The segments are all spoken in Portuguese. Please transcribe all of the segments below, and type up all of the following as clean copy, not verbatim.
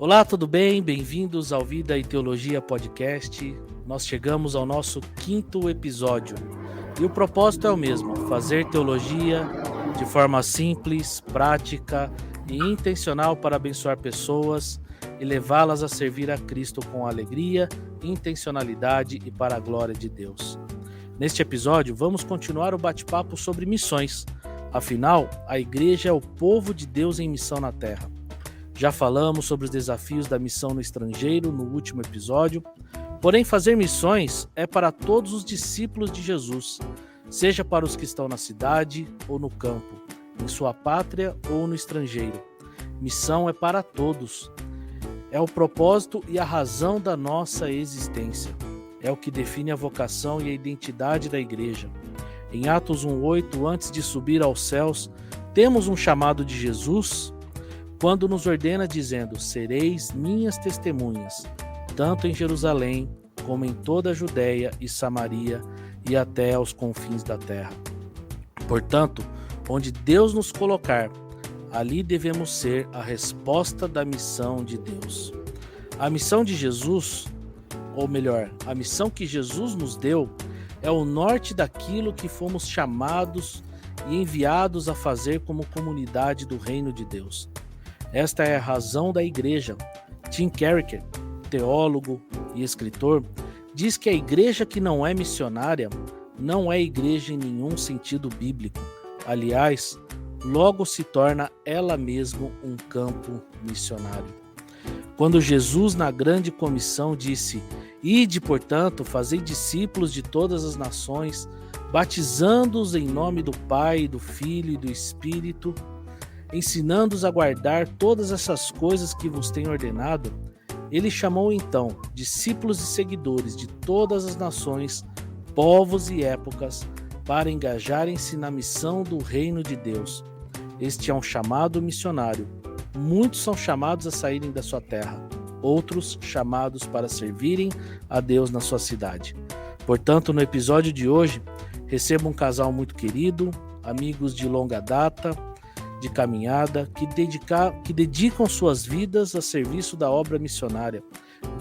Olá, tudo bem? Bem-vindos ao Vida e Teologia Podcast. Nós chegamos ao nosso 5º episódio e o propósito é o mesmo: fazer teologia de forma simples, prática e intencional para abençoar pessoas e levá-las a servir a Cristo com alegria, intencionalidade e para a glória de Deus. Neste episódio, vamos continuar o bate-papo sobre missões. Afinal, a igreja é o povo de Deus em missão na Terra. Já falamos sobre os desafios da missão no estrangeiro no último episódio, porém fazer missões é para todos os discípulos de Jesus, seja para os que estão na cidade ou no campo, em sua pátria ou no estrangeiro. Missão é para todos. É o propósito e a razão da nossa existência. É o que define a vocação e a identidade da igreja. Em Atos 1:8, antes de subir aos céus, temos um chamado de Jesus, quando nos ordena dizendo: sereis minhas testemunhas, tanto em Jerusalém, como em toda a Judéia e Samaria e até aos confins da terra. Portanto, onde Deus nos colocar, ali devemos ser a resposta da missão de Deus. A missão de Jesus, ou melhor, a missão que Jesus nos deu, é o norte daquilo que fomos chamados e enviados a fazer como comunidade do reino de Deus. Esta é a razão da igreja. Tim Keller, teólogo e escritor, diz que a igreja que não é missionária não é igreja em nenhum sentido bíblico. Aliás, logo se torna ela mesma um campo missionário. Quando Jesus, na grande comissão, disse: ide, portanto, fazei discípulos de todas as nações, batizando-os em nome do Pai, do Filho e do Espírito, ensinando-os a guardar todas essas coisas que vos tenho ordenado, ele chamou então discípulos e seguidores de todas as nações, povos e épocas para engajarem-se na missão do reino de Deus. Este é um chamado missionário. Muitos são chamados a saírem da sua terra, outros chamados para servirem a Deus na sua cidade. Portanto, no episódio de hoje, recebo um casal muito querido, amigos de longa data, de caminhada, que dedicam suas vidas a serviço da obra missionária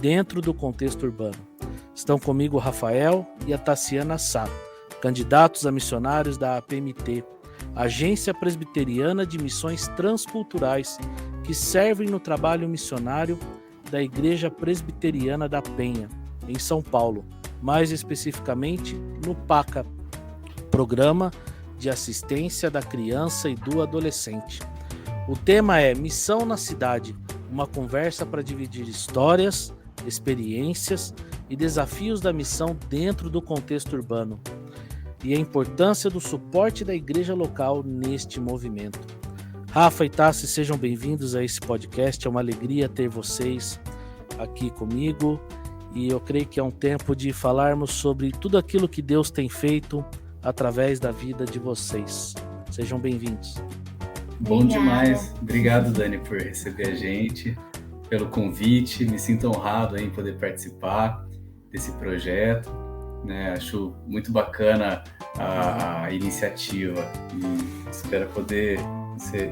dentro do contexto urbano. Estão comigo o Rafael e a Tassiana Sá, candidatos a missionários da APMT, Agência Presbiteriana de Missões Transculturais, que servem no trabalho missionário da Igreja Presbiteriana da Penha, em São Paulo, mais especificamente no PACA, Programa de Assistência da Criança e do Adolescente. O tema é Missão na Cidade, uma conversa para dividir histórias, experiências e desafios da missão dentro do contexto urbano e a importância do suporte da igreja local neste movimento. Rafa e Tassi, sejam bem-vindos a esse podcast. É uma alegria ter vocês aqui comigo e eu creio que é um tempo de falarmos sobre tudo aquilo que Deus tem feito através da vida de vocês. Sejam bem-vindos. Bom demais. Obrigado, Dani, por receber a gente, pelo convite. Me sinto honrado em poder participar desse projeto, né? Acho muito bacana a iniciativa e espero poder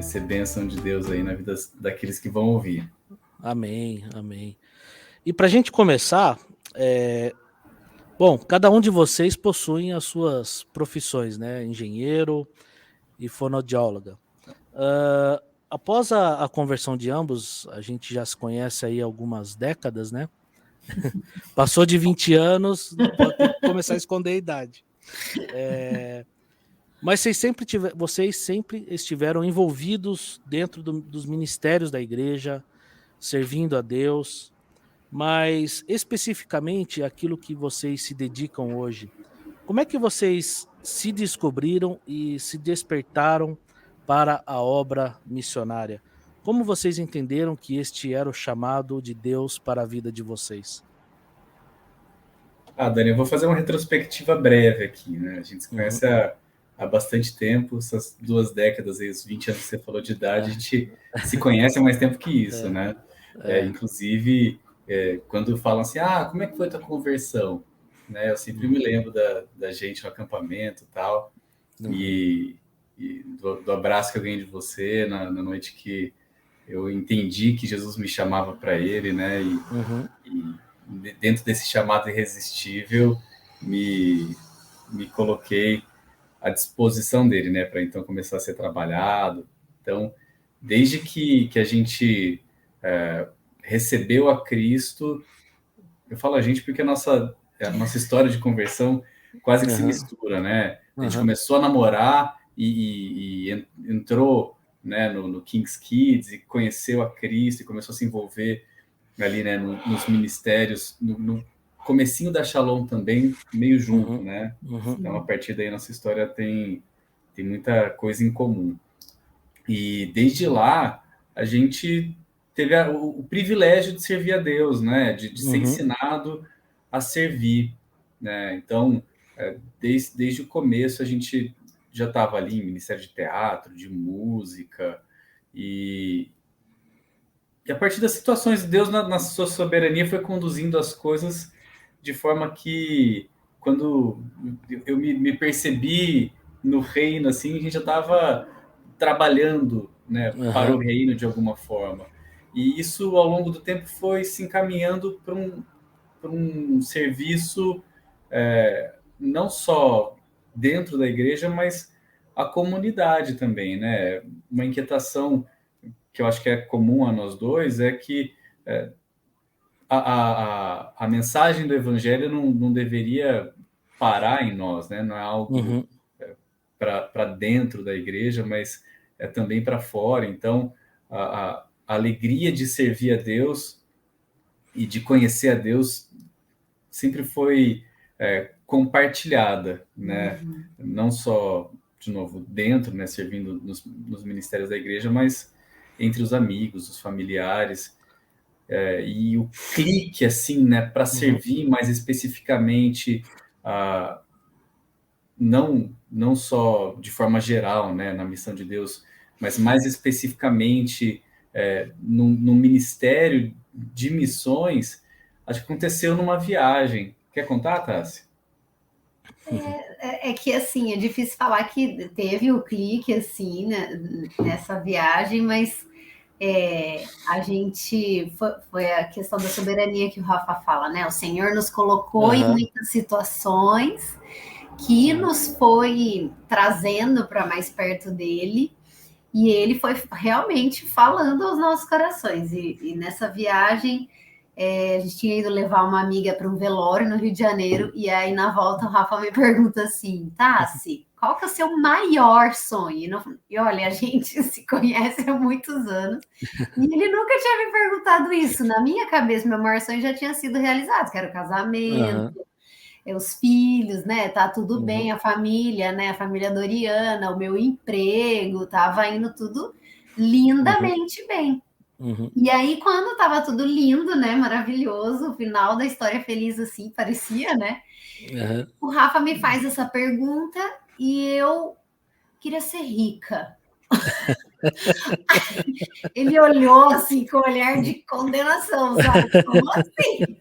ser bênção de Deus aí na vida daqueles que vão ouvir. Amém, amém. E para a gente começar, bom, cada um de vocês possui as suas profissões, né? Engenheiro e fonoaudióloga. Após a conversão de ambos, a gente já se conhece aí há algumas décadas, né? Passou de 20 anos, pode ter que começar a esconder a idade. Mas vocês sempre estiveram envolvidos dentro dos ministérios da igreja, servindo a Deus. Mas especificamente aquilo que vocês se dedicam hoje, como é que vocês se descobriram e se despertaram para a obra missionária? Como vocês entenderam que este era o chamado de Deus para a vida de vocês? Dani, eu vou fazer uma retrospectiva breve aqui, né? A gente se conhece há bastante tempo, essas 2 décadas, aí, os 20 anos que você falou de idade, a gente se conhece há mais tempo que isso, né? Inclusive, quando falam assim, como é que foi a tua conversão? Né? Eu sempre me lembro da gente no acampamento e tal, e do abraço que eu ganhei de você na noite que eu entendi que Jesus me chamava para ele, né? E dentro desse chamado irresistível, me coloquei à disposição dele, né? Para então começar a ser trabalhado. Então, desde que a gente recebeu a Cristo, eu falo a gente porque a nossa história de conversão quase que se mistura, né? A gente começou a namorar e entrou, né, no King's Kids e conheceu a Cristo e começou a se envolver ali, né, nos ministérios, no comecinho da Shalom também, meio junto, né? Então, a partir daí, nossa história tem muita coisa em comum. E desde lá, a gente teve o privilégio de servir a Deus, né? De ser ensinado a servir, né? Então, desde o começo, a gente já estava ali em Ministério de Teatro, de Música, e a partir das situações, Deus, na sua soberania, foi conduzindo as coisas de forma que, quando eu me percebi no reino, assim, a gente já estava trabalhando, né, para o reino de alguma forma. E isso, ao longo do tempo, foi se encaminhando para um serviço não só dentro da igreja, mas a comunidade também, né? Uma inquietação que eu acho que é comum a nós dois é que a mensagem do evangelho não deveria parar em nós, né? Não é algo para dentro da igreja, mas é também para fora. Então, a alegria de servir a Deus e de conhecer a Deus sempre foi compartilhada, né? Não só, de novo, dentro, né, servindo nos ministérios da igreja, mas entre os amigos, os familiares. E o clique, assim, né, para servir mais especificamente, não só de forma geral, né, na missão de Deus, mas mais especificamente no ministério de missões, acho que aconteceu numa viagem. Quer contar, Tassi? É que, assim, é difícil falar que teve o clique, assim, né, nessa viagem, mas a gente... Foi a questão da soberania que o Rafa fala, né? O Senhor nos colocou em muitas situações que nos foi trazendo para mais perto dele, e ele foi realmente falando aos nossos corações. E nessa viagem, a gente tinha ido levar uma amiga para um velório no Rio de Janeiro, e aí na volta o Rafa me pergunta assim: Tassi, qual que é o seu maior sonho? E olha, a gente se conhece há muitos anos, e ele nunca tinha me perguntado isso. Na minha cabeça, meu maior sonho já tinha sido realizado, que era o casamento, os filhos, né? Tá tudo bem, a família, né? A família Doriana, o meu emprego, tava indo tudo lindamente bem. E aí, quando tava tudo lindo, né? Maravilhoso, o final da história feliz, assim, parecia, né? O Rafa me faz essa pergunta e eu queria ser rica. Ele olhou assim com um olhar de condenação, sabe? Como assim?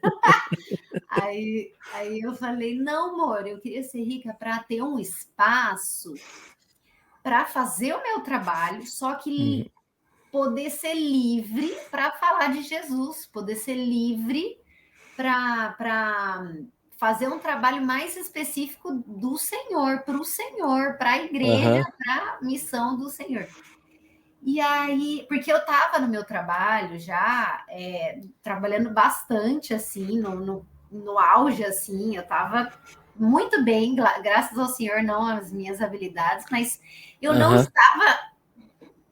Aí eu falei, não, amor, eu queria ser rica para ter um espaço para fazer o meu trabalho, só que poder ser livre para falar de Jesus, poder ser livre para fazer um trabalho mais específico do Senhor, para o Senhor, para a igreja, para a missão do Senhor. E aí, porque eu estava no meu trabalho já, trabalhando bastante, assim, no auge, assim, eu estava muito bem, graças ao Senhor, não às minhas habilidades, mas eu não estava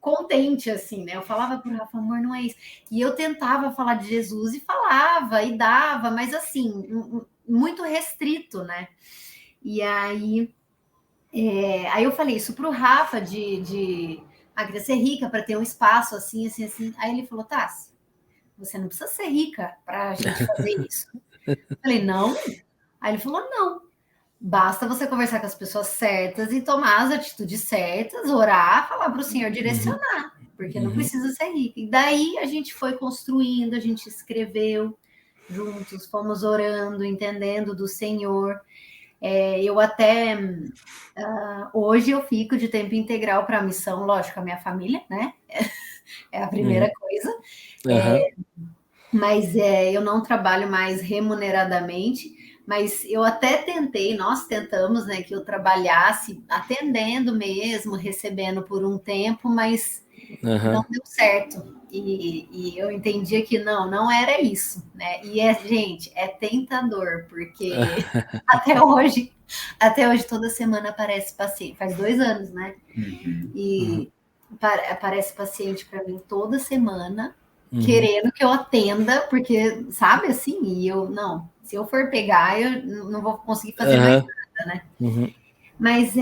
contente, assim, né? Eu falava pro Rafa, amor, não é isso. E eu tentava falar de Jesus e falava, e dava, mas assim, muito restrito, né? E aí, aí eu falei isso pro Rafa de queria ser rica para ter um espaço assim, assim, assim. Aí ele falou, Tassi, você não precisa ser rica para a gente fazer isso. Eu falei, não? Aí ele falou, não. Basta você conversar com as pessoas certas e tomar as atitudes certas, orar, falar para o Senhor direcionar, porque não precisa ser rica. E daí a gente foi construindo, a gente escreveu juntos, fomos orando, entendendo do Senhor. Eu até... hoje eu fico de tempo integral para a missão, lógico, a minha família, né? é a primeira coisa. Mas eu não trabalho mais remuneradamente, mas eu até tentei, nós tentamos, né, que eu trabalhasse atendendo mesmo, recebendo por um tempo, mas não deu certo. E eu entendia que não era isso, né? E gente, é tentador, porque até hoje toda semana aparece paciente, faz 2 anos, né? E aparece paciente para mim toda semana, querendo que eu atenda, porque, sabe, assim, e eu, não, se eu for pegar, eu não vou conseguir fazer mais nada, né? Mas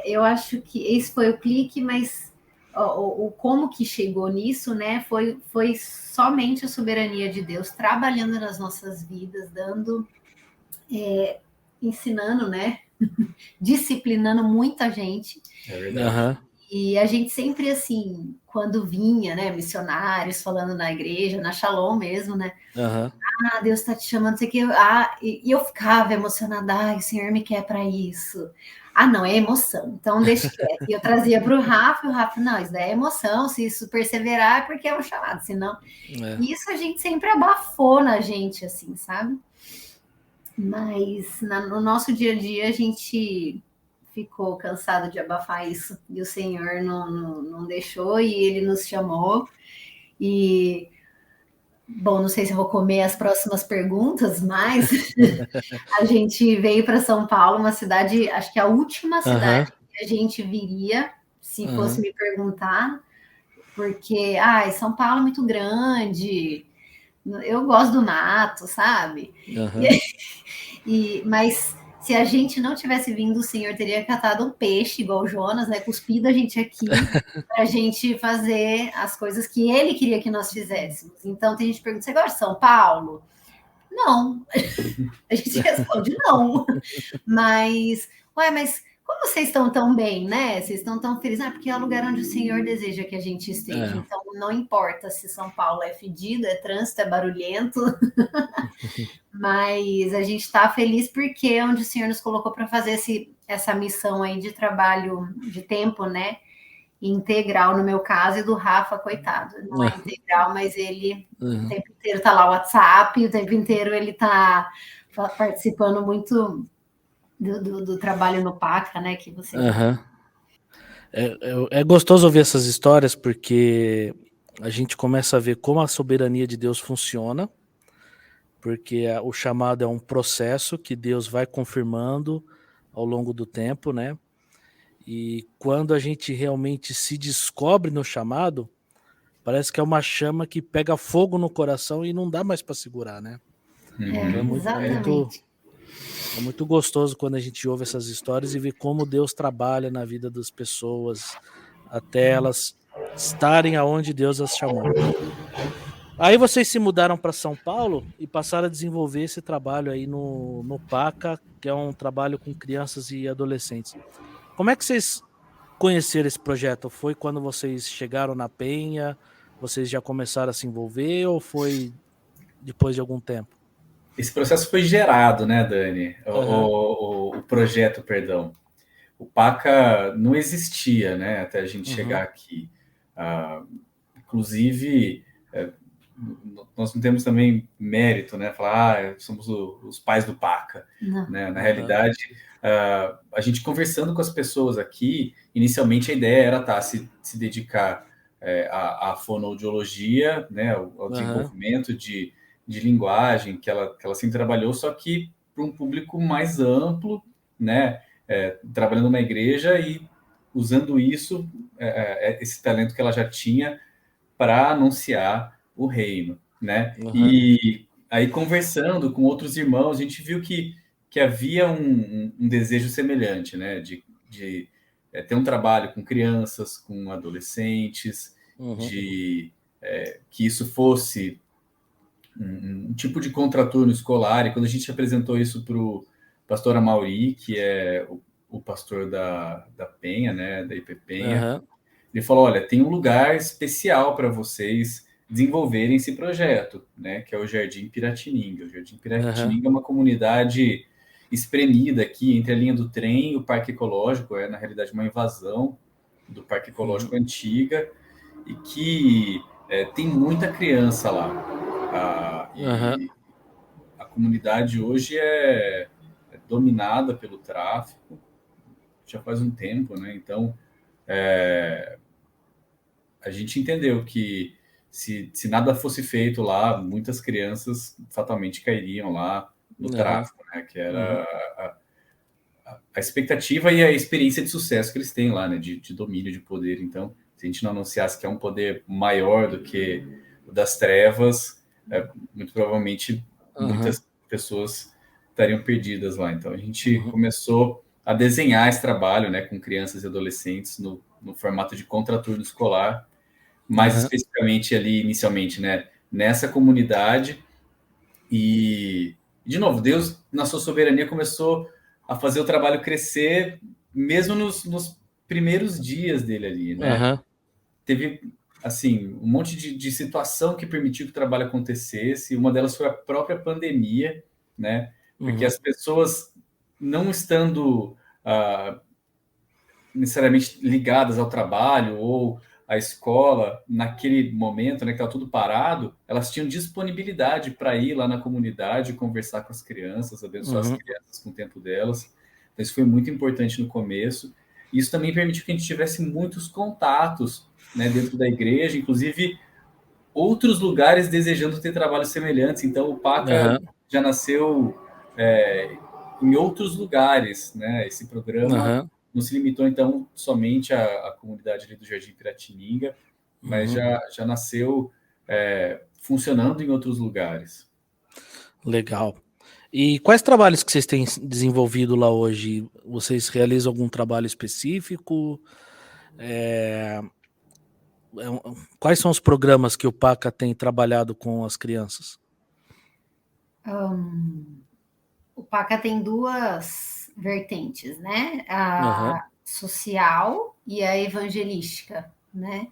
eu acho que esse foi o clique, mas o como que chegou nisso, né, foi somente a soberania de Deus trabalhando nas nossas vidas, dando, ensinando, né, disciplinando muita gente. É verdade. E a gente sempre, assim, quando vinha, né, missionários falando na igreja, na Shalom mesmo, né? Ah, Deus está te chamando, não sei o que. E eu ficava emocionada, o Senhor me quer para isso. Não, é emoção, então deixa quieto. E eu trazia para o Rafa, não, isso daí é emoção, se isso perseverar é porque é um chamado, senão... Isso a gente sempre abafou na gente, assim, sabe? Mas no nosso dia a dia a gente ficou cansado de abafar isso, e o Senhor não deixou, e Ele nos chamou, e, bom, não sei se eu vou comer as próximas perguntas, mas a gente veio para São Paulo, uma cidade, acho que a última cidade que a gente viria, se fosse me perguntar, porque, São Paulo é muito grande, eu gosto do mato, sabe? Mas se a gente não tivesse vindo, o Senhor teria catado um peixe, igual o Jonas, né? Cuspido a gente aqui, para a gente fazer as coisas que ele queria que nós fizéssemos. Então, tem gente que pergunta, você gosta de São Paulo? Não. A gente responde não. Mas como vocês estão tão bem, né? Vocês estão tão felizes? Porque é o lugar onde o Senhor deseja que a gente esteja. Então, não importa se São Paulo é fedido, é trânsito, é barulhento. Mas a gente está feliz porque é onde o Senhor nos colocou para fazer essa missão aí de trabalho de tempo, né? Integral, no meu caso, e do Rafa, coitado. Não é integral, mas ele o tempo inteiro tá lá o WhatsApp, o tempo inteiro ele tá participando muito do trabalho no PACA, né? Que você... É gostoso ouvir essas histórias, porque a gente começa a ver como a soberania de Deus funciona, porque o chamado é um processo que Deus vai confirmando ao longo do tempo, né? E quando a gente realmente se descobre no chamado, parece que é uma chama que pega fogo no coração e não dá mais para segurar, né? Então é muito gostoso quando a gente ouve essas histórias e vê como Deus trabalha na vida das pessoas até elas estarem aonde Deus as chamou. Aí vocês se mudaram para São Paulo e passaram a desenvolver esse trabalho aí no PACA, que é um trabalho com crianças e adolescentes. Como é que vocês conheceram esse projeto? Foi quando vocês chegaram na Penha, vocês já começaram a se envolver, ou foi depois de algum tempo? Esse processo foi gerado, né, Dani? O projeto, perdão. O PACA não existia, né, até a gente chegar aqui. Inclusive, nós não temos também mérito, né, falar, somos os pais do PACA. Né? Na realidade, a gente conversando com as pessoas aqui, inicialmente a ideia era se dedicar à fonoaudiologia, né, ao desenvolvimento de linguagem que ela sempre trabalhou, só que para um público mais amplo, né, trabalhando na igreja e usando isso, esse talento que ela já tinha para anunciar o reino, né? E aí, conversando com outros irmãos, a gente viu que havia um desejo semelhante, né, de ter um trabalho com crianças, com adolescentes, de que isso fosse um tipo de contraturno escolar. E quando a gente apresentou isso para o pastor Amauri, que é o pastor da Penha, né, da IP Penha, ele falou, olha, tem um lugar especial para vocês desenvolverem esse projeto, né, que é o Jardim Piratininga. O Jardim Piratininga é uma comunidade espremida aqui entre a linha do trem e o Parque Ecológico, na realidade uma invasão do Parque Ecológico Antiga, e que tem muita criança lá. A comunidade hoje é dominada pelo tráfico, já faz um tempo, né? Então, a gente entendeu que se nada fosse feito lá, muitas crianças fatalmente cairiam lá no tráfico, né? Que era a expectativa e a experiência de sucesso que eles têm lá, né? De domínio, de poder. Então, se a gente não anunciasse que é um poder maior do que o das trevas, muito provavelmente muitas pessoas estariam perdidas lá. Então, a gente começou a desenhar esse trabalho, né? Com crianças e adolescentes no formato de contraturno escolar, mais especificamente ali, inicialmente, né? Nessa comunidade. E, de novo, Deus, na sua soberania, começou a fazer o trabalho crescer, mesmo nos primeiros dias dele ali, né? Teve, assim, um monte de situação que permitiu que o trabalho acontecesse. Uma delas foi a própria pandemia, né? Porque as pessoas, não estando necessariamente ligadas ao trabalho ou à escola naquele momento, né, que estava tudo parado, elas tinham disponibilidade para ir lá na comunidade, conversar com as crianças, abençoar as crianças com o tempo delas. Então, isso foi muito importante no começo. Isso também permitiu que a gente tivesse muitos contatos, né, dentro da igreja, inclusive outros lugares desejando ter trabalhos semelhantes. Então, o PACA já nasceu em outros lugares, né? Esse programa não se limitou, então, somente à comunidade ali do Jardim Piratininga, mas já nasceu funcionando em outros lugares. Legal. E quais trabalhos que vocês têm desenvolvido lá hoje? Vocês realizam algum trabalho específico? Quais são os programas que o PACA tem trabalhado com as crianças? O PACA tem duas vertentes, né? A social e a evangelística, né?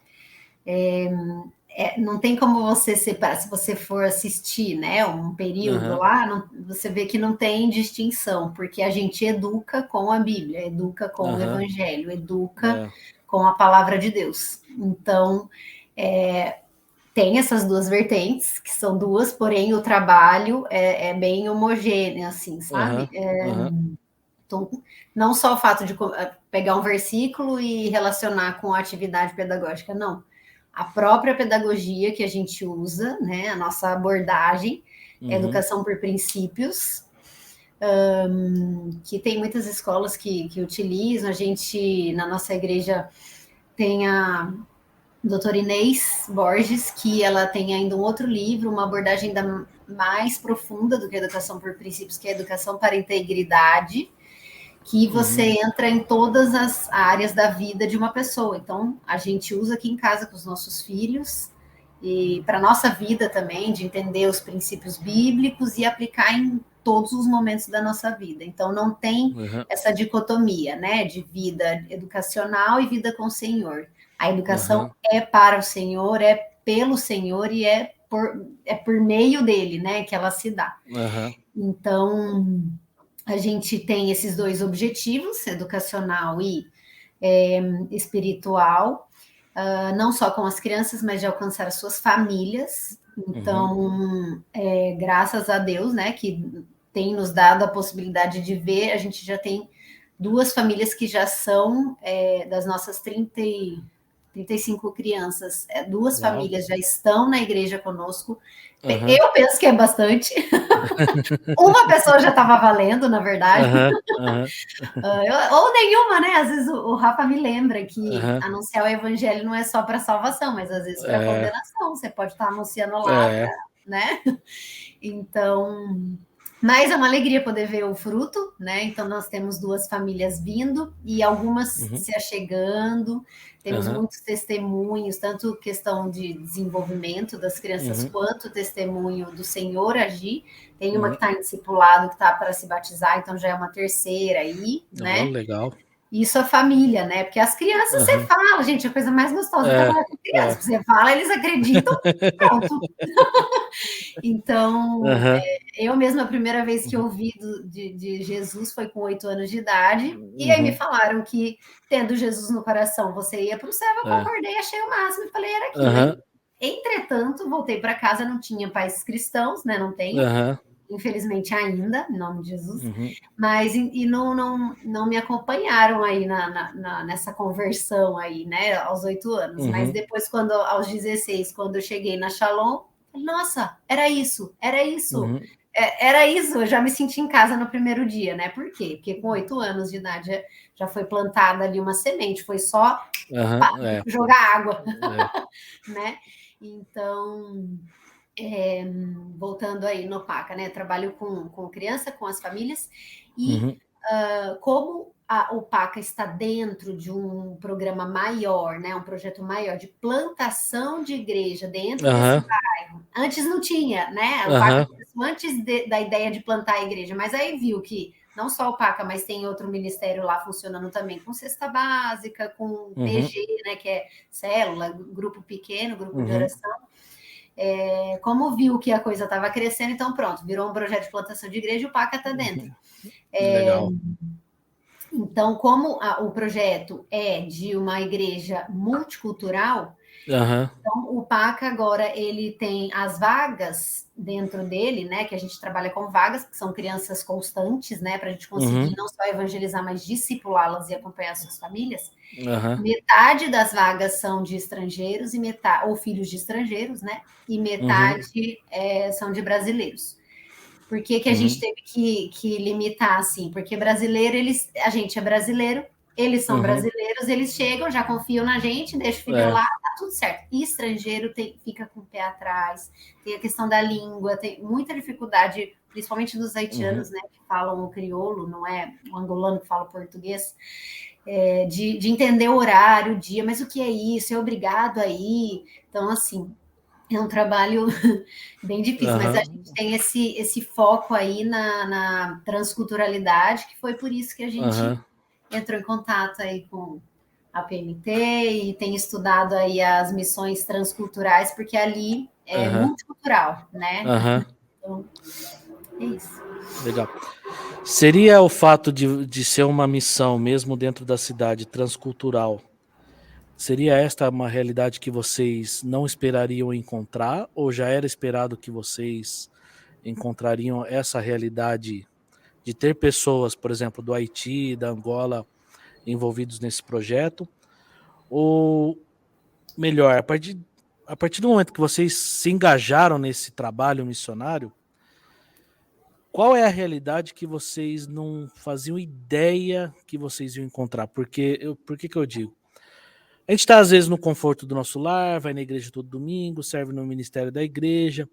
Não tem como você separar, se você for assistir, né, um período lá, você vê que não tem distinção, porque a gente educa com a Bíblia, educa com o Evangelho, educa com a palavra de Deus. Então, tem essas duas vertentes, que são duas, porém o trabalho é bem homogêneo, assim, sabe? Então, não só o fato de pegar um versículo e relacionar com a atividade pedagógica, não. A própria pedagogia que a gente usa, né, a nossa abordagem, educação por princípios, que tem muitas escolas que utilizam. A gente, na nossa igreja, tem a doutora Inês Borges, que ela tem ainda um outro livro, uma abordagem ainda mais profunda do que a educação por princípios, que é a educação para a integridade, que você entra em todas as áreas da vida de uma pessoa. Então, a gente usa aqui em casa com os nossos filhos, e para a nossa vida também, de entender os princípios bíblicos e aplicar em todos os momentos da nossa vida. Então, não tem essa dicotomia, né, de vida educacional e vida com o Senhor. A educação é para o Senhor, é pelo Senhor e é por meio dele, né, que ela se dá. Então, a gente tem esses dois objetivos, educacional e espiritual, não só com as crianças, mas de alcançar as suas famílias. Então, graças a Deus, né, que tem nos dado a possibilidade de ver, a gente já tem 2 famílias que já são das nossas 35 crianças, 2 famílias já estão na igreja conosco. Eu penso que é bastante. Uma pessoa já estava valendo, na verdade. Ou nenhuma, né? Às vezes o Rafa me lembra que anunciar o evangelho não é só para salvação, mas às vezes para condenação. Você pode estar anunciando lá, né? Então, mas é uma alegria poder ver o fruto, né? Então, nós temos 2 famílias vindo e algumas se achegando. Temos muitos testemunhos, tanto questão de desenvolvimento das crianças, quanto testemunho do Senhor agir. Tem uma que está em discipulado, que está para se batizar, então já é uma terceira aí, né? Legal. Isso a família, né? Porque as crianças, você fala, gente, a coisa mais gostosa é trabalhar com crianças. Você fala, eles acreditam, pronto. Então, Eu mesma, a primeira vez que ouvi de Jesus foi com 8 anos de idade, e aí me falaram que, tendo Jesus no coração, você ia para o céu. Eu concordei, achei o máximo e falei, era aquilo. Entretanto, voltei para casa, não tinha pais cristãos, né? Não tenho, infelizmente ainda, em nome de Jesus, mas não me acompanharam aí nessa conversão aí, né? Aos 8 anos. Mas depois, aos 16, quando eu cheguei na Shalom, nossa, era isso. Era isso, eu já me senti em casa no primeiro dia, né? Por quê? Porque com 8 anos de idade já foi plantada ali uma semente, foi só jogar água, né? Então, voltando aí no PACA, né? Trabalho com criança, com as famílias, e como o PACA está dentro de um programa maior, né? Um projeto maior de plantação de igreja dentro desse bairro. Antes não tinha, né? O PACA começou antes da ideia de plantar a igreja, mas aí viu que não só o PACA, mas tem outro ministério lá funcionando também com cesta básica, com PG, né? Que é célula, grupo pequeno, grupo de oração. Como viu que a coisa estava crescendo, então pronto, virou um projeto de plantação de igreja e o PACA está dentro. Legal. Então, como o projeto é de uma igreja multicultural, então o PACA agora ele tem as vagas dentro dele, né? Que a gente trabalha com vagas, que são crianças constantes, né? Para a gente conseguir não só evangelizar, mas discipulá-las e acompanhar suas famílias. Metade das vagas são de estrangeiros e ou filhos de estrangeiros, né? E metade são de brasileiros. Por que a gente teve que limitar assim? Porque brasileiro, a gente é brasileiro, eles são brasileiros, eles chegam, já confiam na gente, deixa o filho lá, tá tudo certo. E estrangeiro fica com o pé atrás, tem a questão da língua, tem muita dificuldade, principalmente dos haitianos, né? Que falam o crioulo, não é o angolano que fala o português. De entender o horário, o dia, mas o que é isso? É obrigado aí? Então, assim, é um trabalho bem difícil, mas a gente tem esse foco aí na transculturalidade, que foi por isso que a gente entrou em contato aí com a PMT e tem estudado aí as missões transculturais, porque ali é multicultural, né? Então, é isso. Legal. Seria o fato de ser uma missão, mesmo dentro da cidade, transcultural, seria esta uma realidade que vocês não esperariam encontrar, ou já era esperado que vocês encontrariam essa realidade de ter pessoas, por exemplo, do Haiti, da Angola, envolvidos nesse projeto? Ou melhor, a partir do momento que vocês se engajaram nesse trabalho missionário, qual é a realidade que vocês não faziam ideia que vocês iam encontrar? Por que eu digo? A gente está, às vezes, no conforto do nosso lar, vai na igreja todo domingo, serve no ministério da igreja,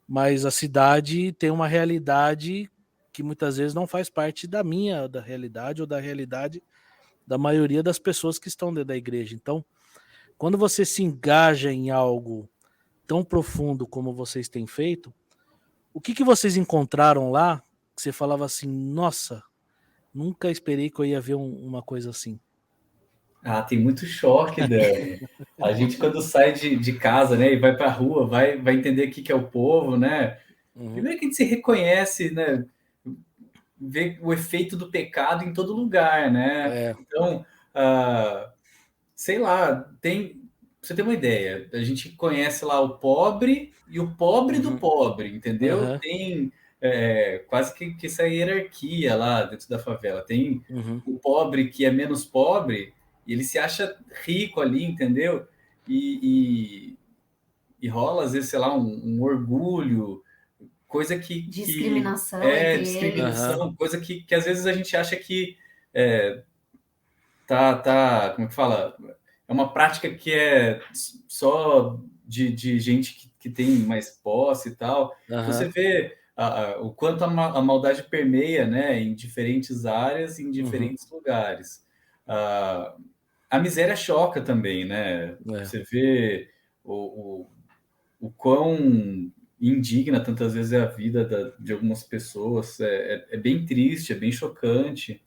mas a cidade tem uma realidade que muitas vezes não faz parte da realidade ou da realidade da maioria das pessoas que estão dentro da igreja. Então, quando você se engaja em algo tão profundo como vocês têm feito, o que vocês encontraram lá que você falava assim, nossa, nunca esperei que eu ia ver uma coisa assim? Tem muito choque, Dani. A gente, quando sai de casa, né, e vai para a rua, vai entender o que é o povo, né? Primeiro que a gente se reconhece, né? Vê o efeito do pecado em todo lugar, né? Então, sei lá, pra você ter uma ideia, a gente conhece lá o pobre e o pobre do pobre, entendeu? Tem quase que essa hierarquia lá dentro da favela. Tem o pobre que é menos pobre e ele se acha rico ali, entendeu? E rola, às vezes, sei lá, um orgulho, coisa que... Discriminação discriminação, coisa que às vezes a gente acha que como é que fala? É uma prática que é só de gente que tem mais posse e tal. Você vê o quanto a maldade permeia, né, em diferentes áreas, em diferentes lugares. A miséria choca também, né? Você vê o quão indigna tantas vezes é a vida de algumas pessoas. É bem triste, é bem chocante.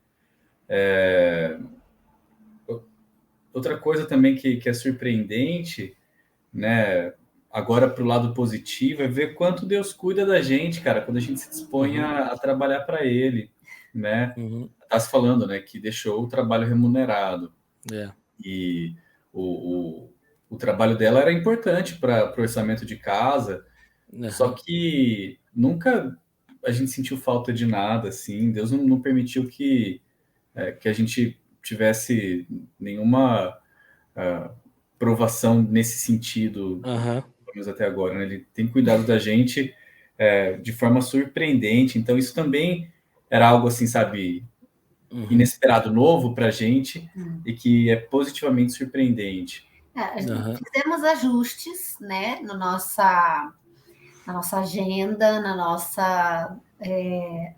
Outra coisa também que é surpreendente, né? agora para o lado positivo, é ver quanto Deus cuida da gente, cara, quando a gente se dispõe a trabalhar para Ele, né? Tá se falando, né, que deixou o trabalho remunerado. E o trabalho dela era importante para o orçamento de casa, só que nunca a gente sentiu falta de nada, assim. Deus não permitiu que a gente tivesse nenhuma provação nesse sentido, pelo menos até agora, né? Ele tem cuidado da gente de forma surpreendente, então isso também era algo assim, sabe, inesperado, novo pra gente e que é positivamente surpreendente. Fizemos ajustes, né, na nossa agenda,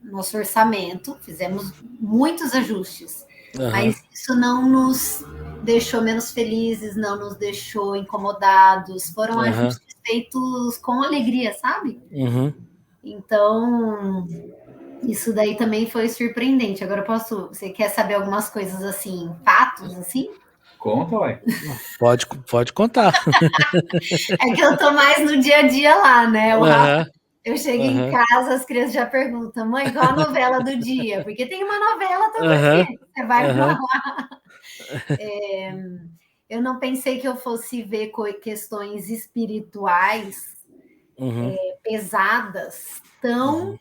nosso orçamento, fizemos muitos ajustes, mas isso não nos deixou menos felizes, não nos deixou incomodados, foram ajustes feitos com alegria, sabe? Então, isso daí também foi surpreendente. Agora você quer saber algumas coisas assim, fatos assim? Conta, ué. Pode contar. É que eu tô mais no dia a dia lá, né? O Rafa, eu chego em casa, as crianças já perguntam, mãe, qual a novela do dia? Porque tem uma novela todo dia. Você vai falar. Eu não pensei que eu fosse ver questões espirituais pesadas tão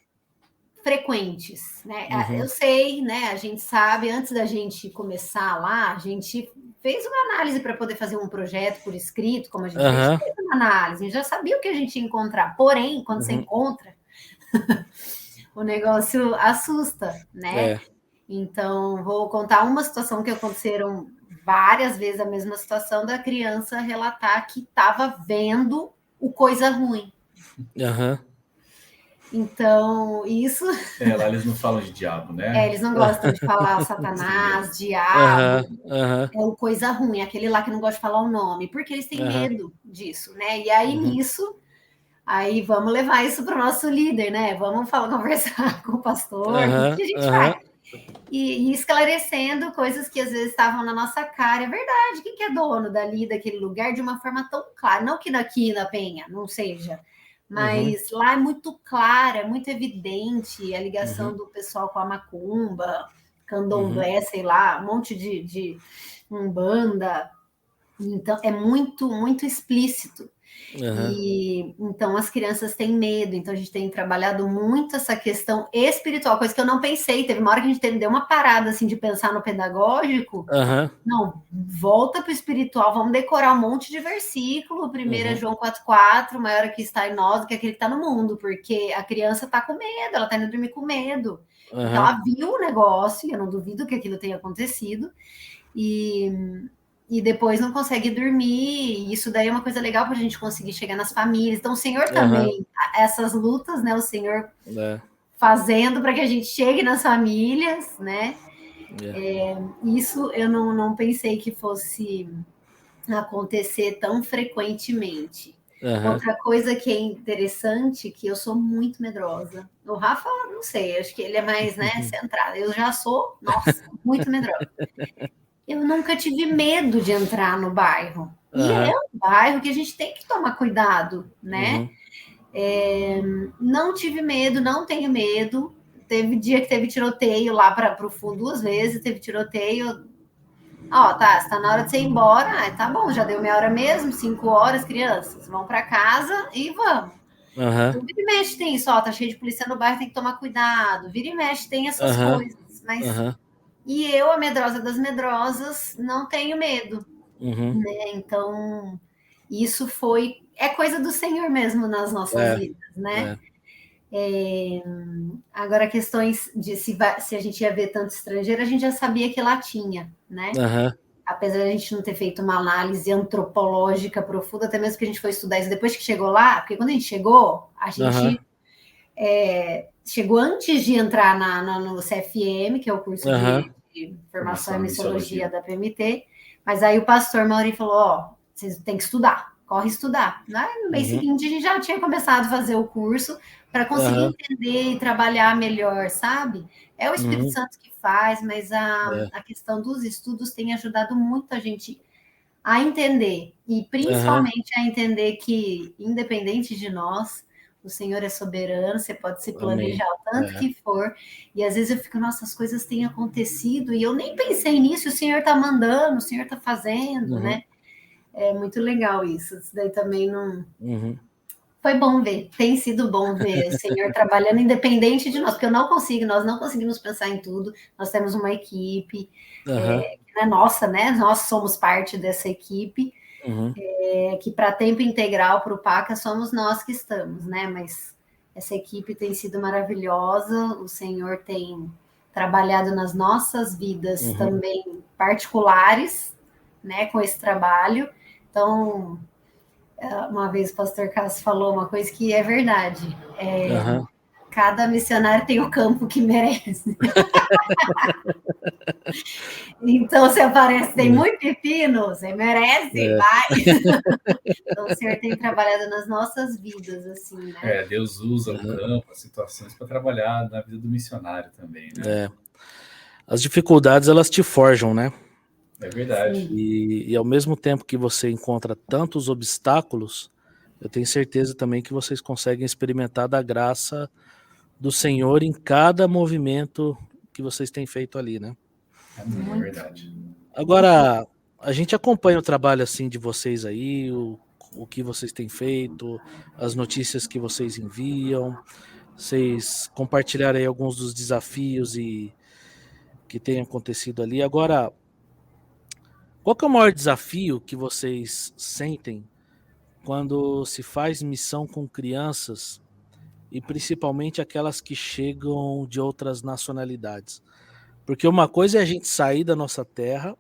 frequentes, né? Eu sei, né? A gente sabe, antes da gente começar lá, a gente fez uma análise para poder fazer um projeto por escrito, como a gente fez uma análise, a gente já sabia o que a gente ia encontrar. Porém, quando você encontra, o negócio assusta, né? Então, vou contar uma situação que aconteceram várias vezes, a mesma situação da criança relatar que estava vendo o coisa ruim. Então, isso... lá eles não falam de diabo, né? Eles não gostam de falar Satanás, diabo, é o coisa ruim, aquele lá que não gosta de falar o nome, porque eles têm medo disso, né? E aí, nisso, aí vamos levar isso para o nosso líder, né? Vamos conversar com o pastor, o que a gente faz? E esclarecendo coisas que às vezes estavam na nossa cara. É verdade, quem que é dono dali, daquele lugar, de uma forma tão clara? Não que daqui na Penha não seja, mas lá é muito clara, é muito evidente a ligação do pessoal com a macumba, candomblé, sei lá, um monte de umbanda. Então, é muito, muito explícito. E então as crianças têm medo, então a gente tem trabalhado muito essa questão espiritual, coisa que eu não pensei. Teve uma hora que a gente deu uma parada assim de pensar no pedagógico. Não, volta para o espiritual, vamos decorar um monte de versículo. 1 João 4,4, maior é que está em nós do que aquele que está no mundo, porque a criança está com medo, ela está indo dormir com medo. Então ela viu o negócio, e eu não duvido que aquilo tenha acontecido, e depois não consegue dormir. Isso daí é uma coisa legal para a gente conseguir chegar nas famílias. Então, o Senhor também, essas lutas, né? O Senhor fazendo para que a gente chegue nas famílias, né? Isso eu não pensei que fosse acontecer tão frequentemente. Outra coisa que é interessante, que eu sou muito medrosa. O Rafa, não sei, acho que ele é mais, né, centrado. Eu já sou, nossa, muito medrosa. Eu nunca tive medo de entrar no bairro. E é um bairro que a gente tem que tomar cuidado, né? Não tive medo, não tenho medo. Teve dia que teve tiroteio lá para o fundo 2 vezes, teve tiroteio. Tá, está na hora de você ir embora. Tá bom, já deu meia hora mesmo, 5 horas, crianças. Vão para casa e vamos. Então, vira e mexe tem isso, tá cheio de polícia no bairro, tem que tomar cuidado. Vira e mexe tem essas coisas, mas... E eu, a medrosa das medrosas, não tenho medo, né? Então, isso é coisa do Senhor mesmo nas nossas vidas, né? Agora, questões de se a gente ia ver tanto estrangeiro, a gente já sabia que lá tinha, né? Apesar de a gente não ter feito uma análise antropológica profunda, até mesmo que a gente foi estudar isso depois que chegou lá, porque quando a gente chegou, a gente chegou antes de entrar no CFM, que é o curso de formação em missologia da PMT, mas aí o pastor Mauri falou, vocês têm que estudar, corre estudar. No mês seguinte a gente já tinha começado a fazer o curso para conseguir entender e trabalhar melhor, sabe? É o Espírito Santo que faz, mas a questão dos estudos tem ajudado muito a gente a entender, e principalmente a entender que, independente de nós, o Senhor é soberano, você pode se planejar o tanto que for, e às vezes eu fico, nossa, as coisas têm acontecido, e eu nem pensei nisso, o Senhor está mandando, o Senhor está fazendo, né? É muito legal isso daí também não... Foi bom ver, tem sido bom ver o Senhor trabalhando independente de nós, porque nós não conseguimos pensar em tudo, nós temos uma equipe, que não é nossa, né? Nós somos parte dessa equipe, que para tempo integral, para o PACA, somos nós que estamos, né? Mas essa equipe tem sido maravilhosa, o Senhor tem trabalhado nas nossas vidas também particulares, né? Com esse trabalho, então... Uma vez o pastor Cássio falou uma coisa que é verdade. Cada missionário tem o campo que merece. Então, se aparece, tem muito pepino, você merece, vai. Então, o Senhor tem trabalhado nas nossas vidas, assim, né? Deus usa o campo, as situações para trabalhar na vida do missionário também, né? As dificuldades, elas te forjam, né? É verdade. E ao mesmo tempo que você encontra tantos obstáculos, eu tenho certeza também que vocês conseguem experimentar da graça do Senhor em cada movimento que vocês têm feito ali, né? É verdade. Agora, a gente acompanha o trabalho assim de vocês aí, o que vocês têm feito, as notícias que vocês enviam, vocês compartilharam aí alguns dos desafios que têm acontecido ali. Agora, qual que é o maior desafio que vocês sentem quando se faz missão com crianças e principalmente aquelas que chegam de outras nacionalidades? Porque uma coisa é a gente sair da nossa terra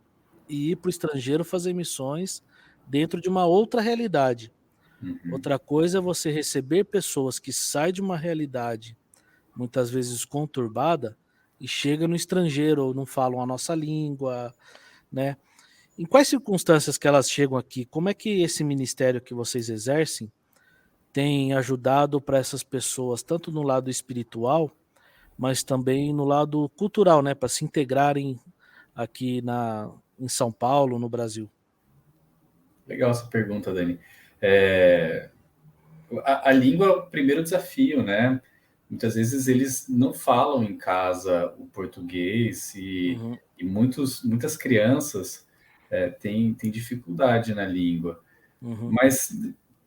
e ir para o estrangeiro fazer missões dentro de uma outra realidade. Outra coisa é você receber pessoas que saem de uma realidade muitas vezes conturbada e chegam no estrangeiro ou não falam a nossa língua, né? Em quais circunstâncias que elas chegam aqui? Como é que esse ministério que vocês exercem tem ajudado para essas pessoas, tanto no lado espiritual, mas também no lado cultural, né? Para se integrarem aqui em São Paulo, no Brasil? Legal essa pergunta, Dani. A língua é o primeiro desafio, né? Muitas vezes eles não falam em casa o português e muitas crianças têm dificuldade na língua. Mas,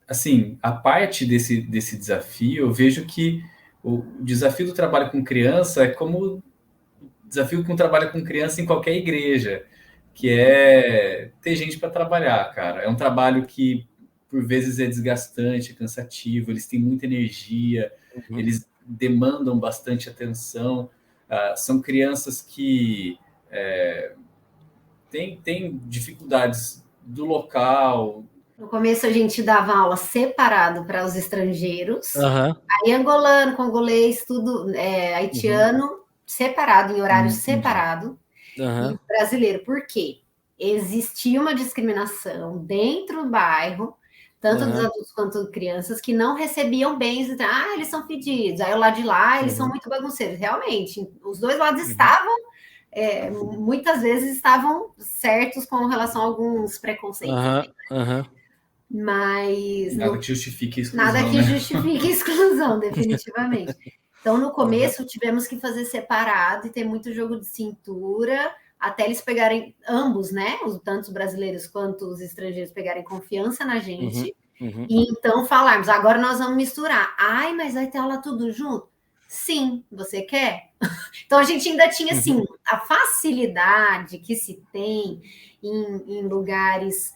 assim, a parte desse desafio, eu vejo que o desafio do trabalho com criança é como o desafio com o trabalho com criança em qualquer igreja, que é ter gente para trabalhar, cara. É um trabalho que, por vezes, é desgastante, é cansativo, eles têm muita energia, eles demandam bastante atenção. São crianças que têm dificuldades do local. No começo a gente dava aula separado para os estrangeiros, aí angolano, congolês, tudo, haitiano, separado, em horário separado, e brasileiro. Por quê? Existia uma discriminação dentro do bairro, tanto dos adultos quanto de crianças, que não recebiam bens. Eles são fedidos. Aí o lado de lá, eles são muito bagunceiros. Realmente, os dois lados estavam, muitas vezes estavam certos com relação a alguns preconceitos. Mas nada que justifique a exclusão. Nada que justifique a exclusão, definitivamente. Então, no começo, tivemos que fazer separado e ter muito jogo de cintura, até eles pegarem, ambos, né? Tanto os brasileiros quanto os estrangeiros pegarem confiança na gente. E então falarmos, agora nós vamos misturar. Ai, mas vai ter aula tudo junto? Sim, você quer? Então, a gente ainda tinha, assim, a facilidade que se tem em lugares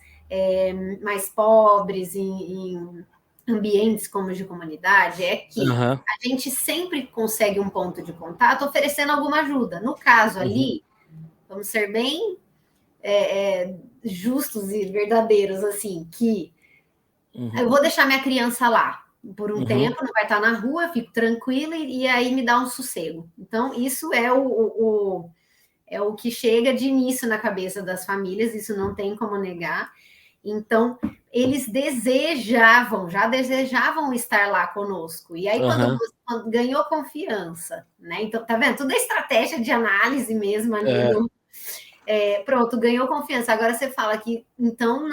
mais pobres, em ambientes como os de comunidade, é que a gente sempre consegue um ponto de contato oferecendo alguma ajuda. No caso ali, vamos ser bem justos e verdadeiros, assim, que eu vou deixar minha criança lá por um tempo, não vai estar na rua, eu fico tranquila e aí me dá um sossego. Então, isso é o que chega de início na cabeça das famílias, isso não tem como negar. Então, eles já desejavam estar lá conosco. E aí, quando ganhou confiança, né? Então, tá vendo? Tudo é estratégia de análise mesmo ali. Pronto, ganhou confiança. Agora você fala que então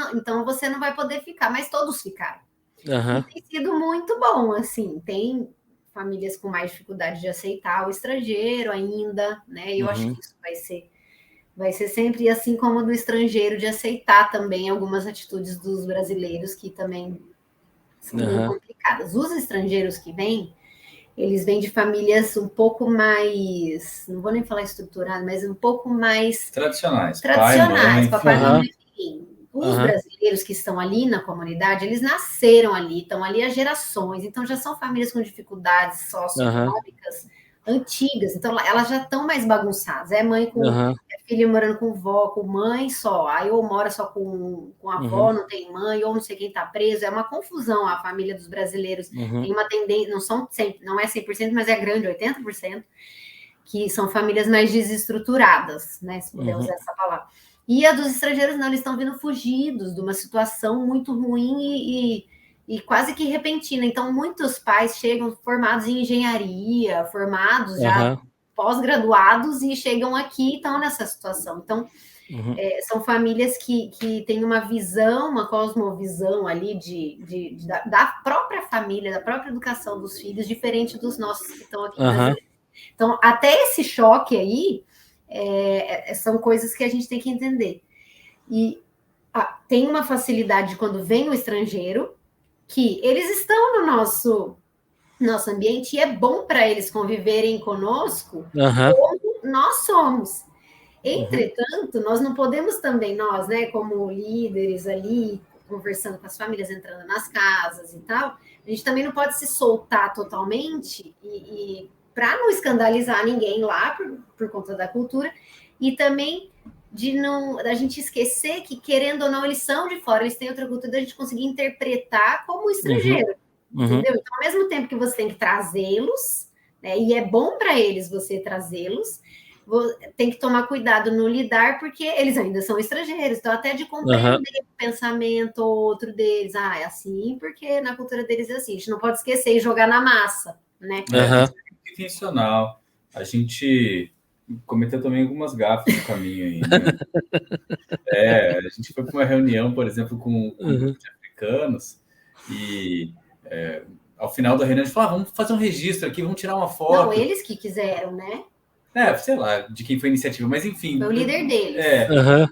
você não vai poder ficar, mas todos ficaram. Aham. E tem sido muito bom, assim. Tem famílias com mais dificuldade de aceitar o estrangeiro ainda, né? Eu acho Uhum. que isso vai ser sempre assim como do estrangeiro, de aceitar também algumas atitudes dos brasileiros que também são bem Aham. complicadas. Os estrangeiros que vêm, eles vêm de famílias um pouco mais, não vou nem falar estruturado, mas um pouco mais Tradicionais. tradicionais, papai, Aham. mamãe, filhinho. Os Aham. brasileiros que estão ali na comunidade, eles nasceram ali, estão ali há gerações, então já são famílias com dificuldades Aham. socioeconômicas antigas, então elas já estão mais bagunçadas. É mãe com Aham. filho morando com vó, com mãe só, aí ou mora só com avó, Uhum. não tem mãe, ou não sei quem está preso, é uma confusão a família dos brasileiros. Uhum. Tem uma tendência, não é 100%, mas é grande, 80%, que são famílias mais desestruturadas, né, se puder Uhum. usar essa palavra. E a dos estrangeiros, não, eles estão vindo fugidos de uma situação muito ruim e quase que repentina. Então, muitos pais chegam formados em engenharia, formados já Aham. pós-graduados e chegam aqui e estão nessa situação. Então, Uhum. são famílias que têm uma visão, uma cosmovisão ali da própria família, da própria educação dos filhos, diferente dos nossos que estão aqui Aham. brasileiros. Então, até esse choque aí, são coisas que a gente tem que entender. E tem uma facilidade quando vem o estrangeiro, que eles estão no nosso ambiente e é bom para eles conviverem conosco Aham. como nós somos. Uhum. Entretanto, nós não podemos também, nós, né, como líderes ali, conversando com as famílias, entrando nas casas e tal, a gente também não pode se soltar totalmente e para não escandalizar ninguém lá por conta da cultura e também da gente esquecer que, querendo ou não, eles são de fora, eles têm outra cultura, da gente conseguir interpretar como Uhum. estrangeiro, Uhum. entendeu? Então, ao mesmo tempo que você tem que trazê-los, né, e é bom para eles você trazê-los, tem que tomar cuidado no lidar, porque eles ainda são estrangeiros, então até de compreender o pensamento outro deles, é assim, porque na cultura deles é assim, a gente não pode esquecer e jogar na massa, né? Aham. É intencional. A gente cometeu também algumas gafes no caminho aí, né? A gente foi para uma reunião, por exemplo, com um grupo de africanos e ao final da reunião a gente falou, vamos fazer um registro aqui, vamos tirar uma foto. Não, eles que quiseram, né? Sei lá, de quem foi a iniciativa, mas enfim. Foi o líder deles.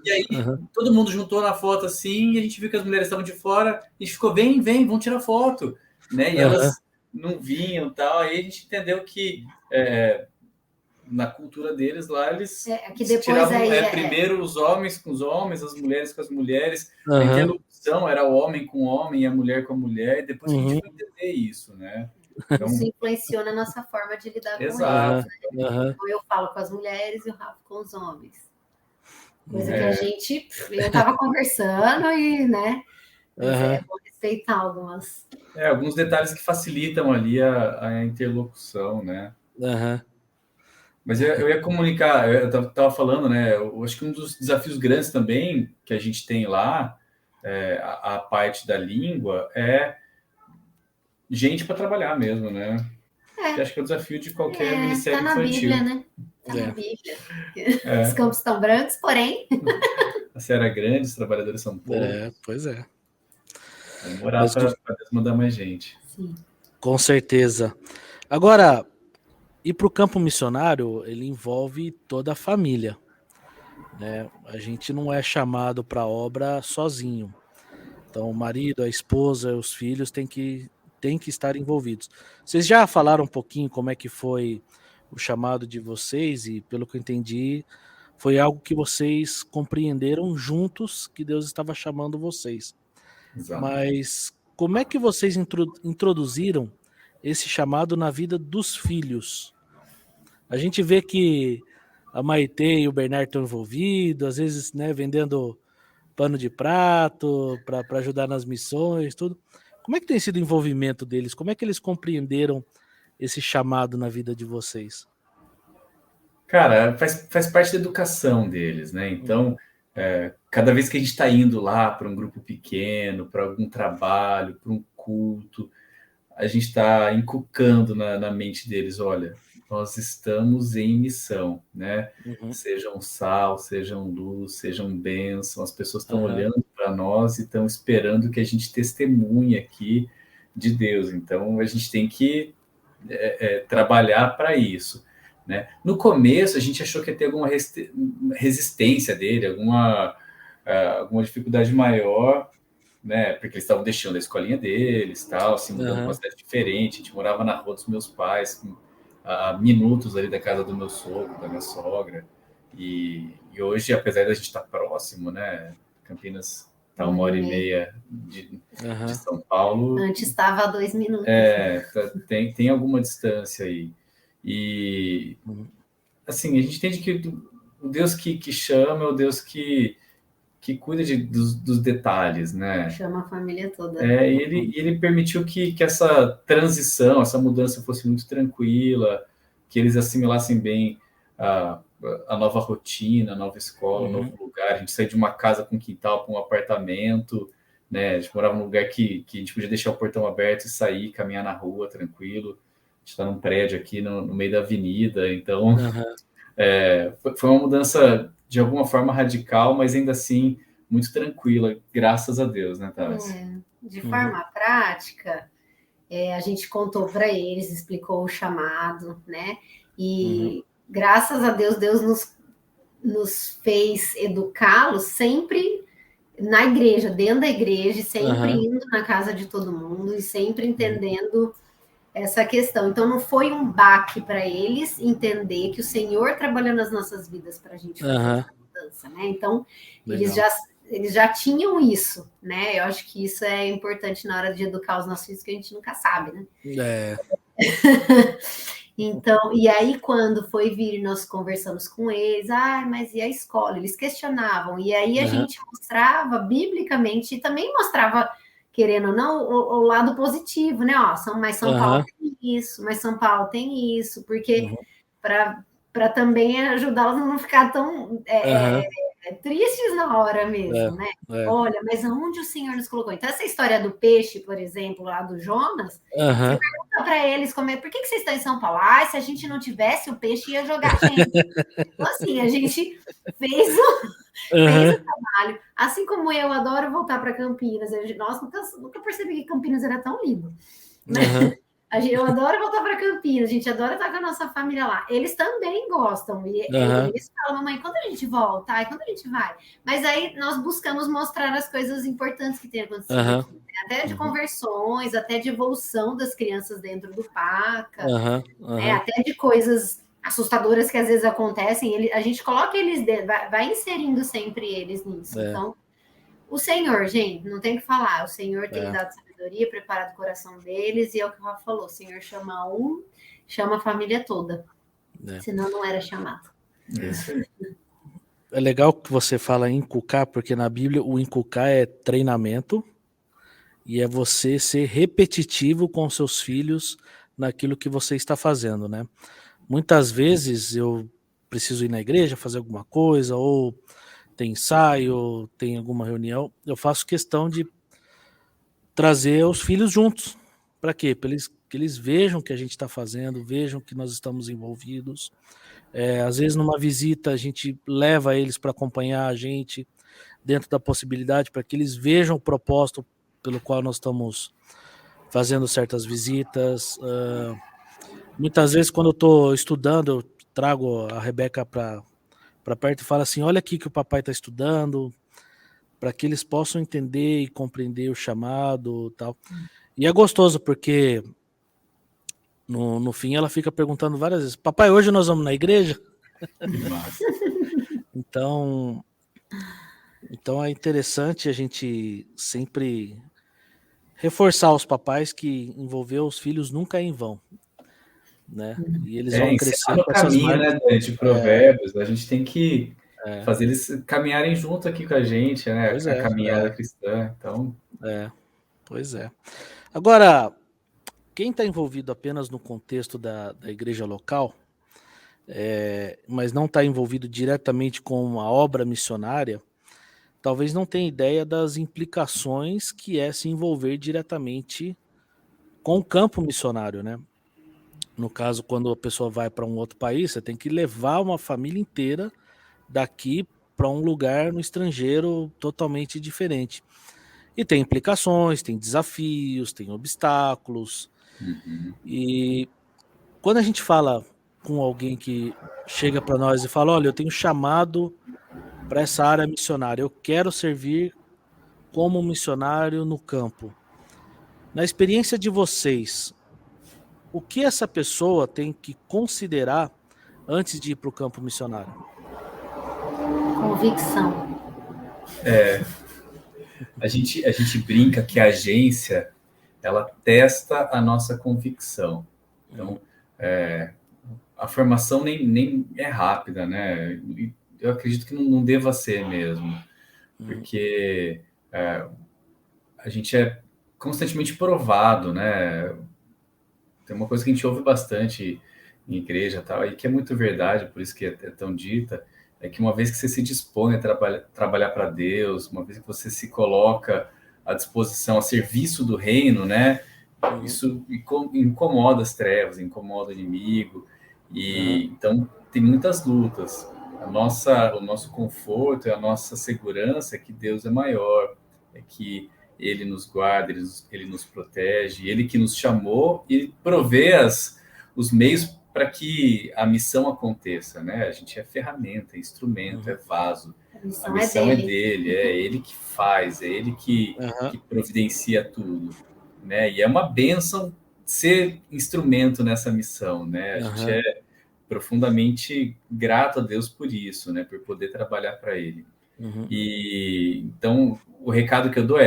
E aí, todo mundo juntou na foto assim, e a gente viu que as mulheres estavam de fora, e a gente ficou, vem, vamos tirar foto, né? E elas não vinham e tal, aí a gente entendeu que na cultura deles lá, eles que depois tiravam primeiro os homens com os homens, as mulheres com as mulheres, a interlocução era o homem com o homem e a mulher com a mulher, e depois a gente foi entender isso, né? Então, isso influenciou na nossa forma de lidar com eles. Né? Então, eu falo com as mulheres e o Rafa com os homens. Coisa que a gente... Eu estava conversando e, né? Mas é bom respeitar algumas... alguns detalhes que facilitam ali a interlocução, né? Mas eu ia comunicar, eu estava falando, né? Eu acho que um dos desafios grandes também que a gente tem lá, a parte da língua, é gente para trabalhar mesmo, né? Que acho que é o desafio de qualquer ministério infantil. Tá na Bíblia, né? Tá na Bíblia. Os campos estão brancos, porém... A seara é grande, os trabalhadores são poucos. Pois é. Vamos orar para Deus mandar mais gente. Sim. Com certeza. Agora, ir para o campo missionário, ele envolve toda a família, né? A gente não é chamado para a obra sozinho. Então, o marido, a esposa, os filhos têm que estar envolvidos. Vocês já falaram um pouquinho como é que foi o chamado de vocês e, pelo que eu entendi, foi algo que vocês compreenderam juntos que Deus estava chamando vocês. Exato. Mas como é que vocês introduziram esse chamado na vida dos filhos? A gente vê que a Maitê e o Bernardo estão envolvidos, às vezes, né, vendendo pano de prato para ajudar nas missões, tudo. Como é que tem sido o envolvimento deles? Como é que eles compreenderam esse chamado na vida de vocês? Cara, faz parte da educação deles, né? Então, cada vez que a gente está indo lá para um grupo pequeno, para algum trabalho, para um culto, a gente está inculcando na mente deles, olha, nós estamos em missão, né? Uhum. Sejam sal, sejam luz, sejam bênção, as pessoas estão Aham. olhando para nós e estão esperando que a gente testemunhe aqui de Deus. Então, a gente tem que trabalhar para isso, né? No começo, a gente achou que ia ter alguma resistência dele, alguma dificuldade maior, né? Porque eles estavam deixando a escolinha deles, tal, se mudando para uma cidade diferente. A gente morava na rua dos meus pais, a minutos ali da casa do meu sogro, da minha sogra. E hoje, apesar da gente estar próximo, né? Campinas está 1h30 de São Paulo. Antes estava a 2 minutos. Tem alguma distância aí. E, assim, a gente entende que o Deus que chama é o Deus que cuida dos detalhes, né? Chama a família toda. E ele permitiu que essa transição, essa mudança fosse muito tranquila, que eles assimilassem bem a nova rotina, a nova escola, o novo lugar. A gente saiu de uma casa com quintal para um apartamento, né? A gente morava num lugar que a gente podia deixar o portão aberto e sair, caminhar na rua tranquilo. A gente está num prédio aqui no meio da avenida, então foi uma mudança de alguma forma radical, mas ainda assim muito tranquila, graças a Deus, né, Tassi? De forma prática, a gente contou para eles, explicou o chamado, né? E graças a Deus, Deus nos fez educá-los sempre na igreja, dentro da igreja, sempre indo na casa de todo mundo e sempre entendendo essa questão. Então, não foi um baque para eles entender que o Senhor trabalhou nas nossas vidas para a gente fazer essa mudança, né? Então, eles já tinham isso, né? Eu acho que isso é importante na hora de educar os nossos filhos, que a gente nunca sabe, né? Então, e aí quando foi vir, nós conversamos com eles, mas e a escola? Eles questionavam, e aí a gente mostrava biblicamente, e também mostrava, querendo ou não, o lado positivo, né? Mas São Paulo tem isso, mas São Paulo tem isso, porque para também ajudá-los a não ficar tão tristes na hora mesmo, né? Olha, mas aonde o Senhor nos colocou? Então, essa história do peixe, por exemplo, lá do Jonas, você pergunta para eles por que vocês estão em São Paulo? Se a gente não tivesse, o peixe ia jogar a gente. Então, assim, a gente fez o trabalho. Assim como eu adoro voltar para Campinas. Nossa, nunca percebi que Campinas era tão lindo. Eu adoro voltar para Campinas, a gente adora estar com a nossa família lá. Eles também gostam. E eles falam, mamãe, quando a gente volta? Quando a gente vai? Mas aí nós buscamos mostrar as coisas importantes que tem acontecido. Até de conversões, até de evolução das crianças dentro do PACA, até de coisas assustadoras que às vezes acontecem. A gente coloca eles dentro, vai inserindo sempre eles nisso. Então, o Senhor, gente, não tem o que falar. O Senhor tem dado sabedoria, preparado o coração deles, e é o que o Rafa falou: o Senhor chama chama a família toda. Senão não era chamado. É legal que você fala inculcar, porque na Bíblia o inculcar é treinamento e é você ser repetitivo com seus filhos naquilo que você está fazendo, né? Muitas vezes eu preciso ir na igreja fazer alguma coisa, ou tem ensaio, tem alguma reunião, eu faço questão de trazer os filhos juntos. Para quê? Para que eles vejam o que a gente está fazendo, vejam que nós estamos envolvidos. Às vezes numa visita a gente leva eles para acompanhar a gente dentro da possibilidade, para que eles vejam o propósito pelo qual nós estamos fazendo certas visitas. Muitas vezes quando eu estou estudando, eu trago a Rebeca para perto e falo assim, olha aqui que o papai está estudando, para que eles possam entender e compreender o chamado, tal. E é gostoso porque no fim ela fica perguntando várias vezes, papai, hoje nós vamos na igreja? Então é interessante a gente sempre reforçar os papais que envolver os filhos nunca é em vão, né? E eles vão crescer no caminho, né, de Provérbios. A gente tem que fazer eles caminharem junto aqui com a gente, né? A caminhada cristã. Então, pois é. Agora, quem está envolvido apenas no contexto da igreja local, mas não está envolvido diretamente com a obra missionária, talvez não tenha ideia das implicações que é se envolver diretamente com o campo missionário, né? No caso, quando a pessoa vai para um outro país, você tem que levar uma família inteira daqui para um lugar no estrangeiro totalmente diferente. E tem implicações, tem desafios, tem obstáculos. Uhum. E quando a gente fala com alguém que chega para nós e fala, olha, eu tenho chamado para essa área missionária, eu quero servir como missionário no campo. Na experiência de vocês, o que essa pessoa tem que considerar antes de ir para o campo missionário? Convicção. A gente brinca que a agência, ela testa a nossa convicção. Então, a formação nem é rápida, né? E eu acredito que não deva ser mesmo, porque a gente é constantemente provado, né? Tem uma coisa que a gente ouve bastante em igreja e tal, e que é muito verdade, por isso que é tão dita, é que uma vez que você se dispõe a trabalhar para Deus, uma vez que você se coloca à disposição, a serviço do reino, né? Isso incomoda as trevas, incomoda o inimigo, e então tem muitas lutas. O nosso conforto e a nossa segurança é que Deus é maior, é que Ele nos guarda, Ele nos protege, Ele que nos chamou e provê os meios para que a missão aconteça, né? A gente é ferramenta, é instrumento, é vaso. A missão é dele, é Ele que faz, é Ele que providencia tudo, né? E é uma bênção ser instrumento nessa missão, né? A gente é profundamente grato a Deus por isso, né? Por poder trabalhar para Ele. E então o recado que eu dou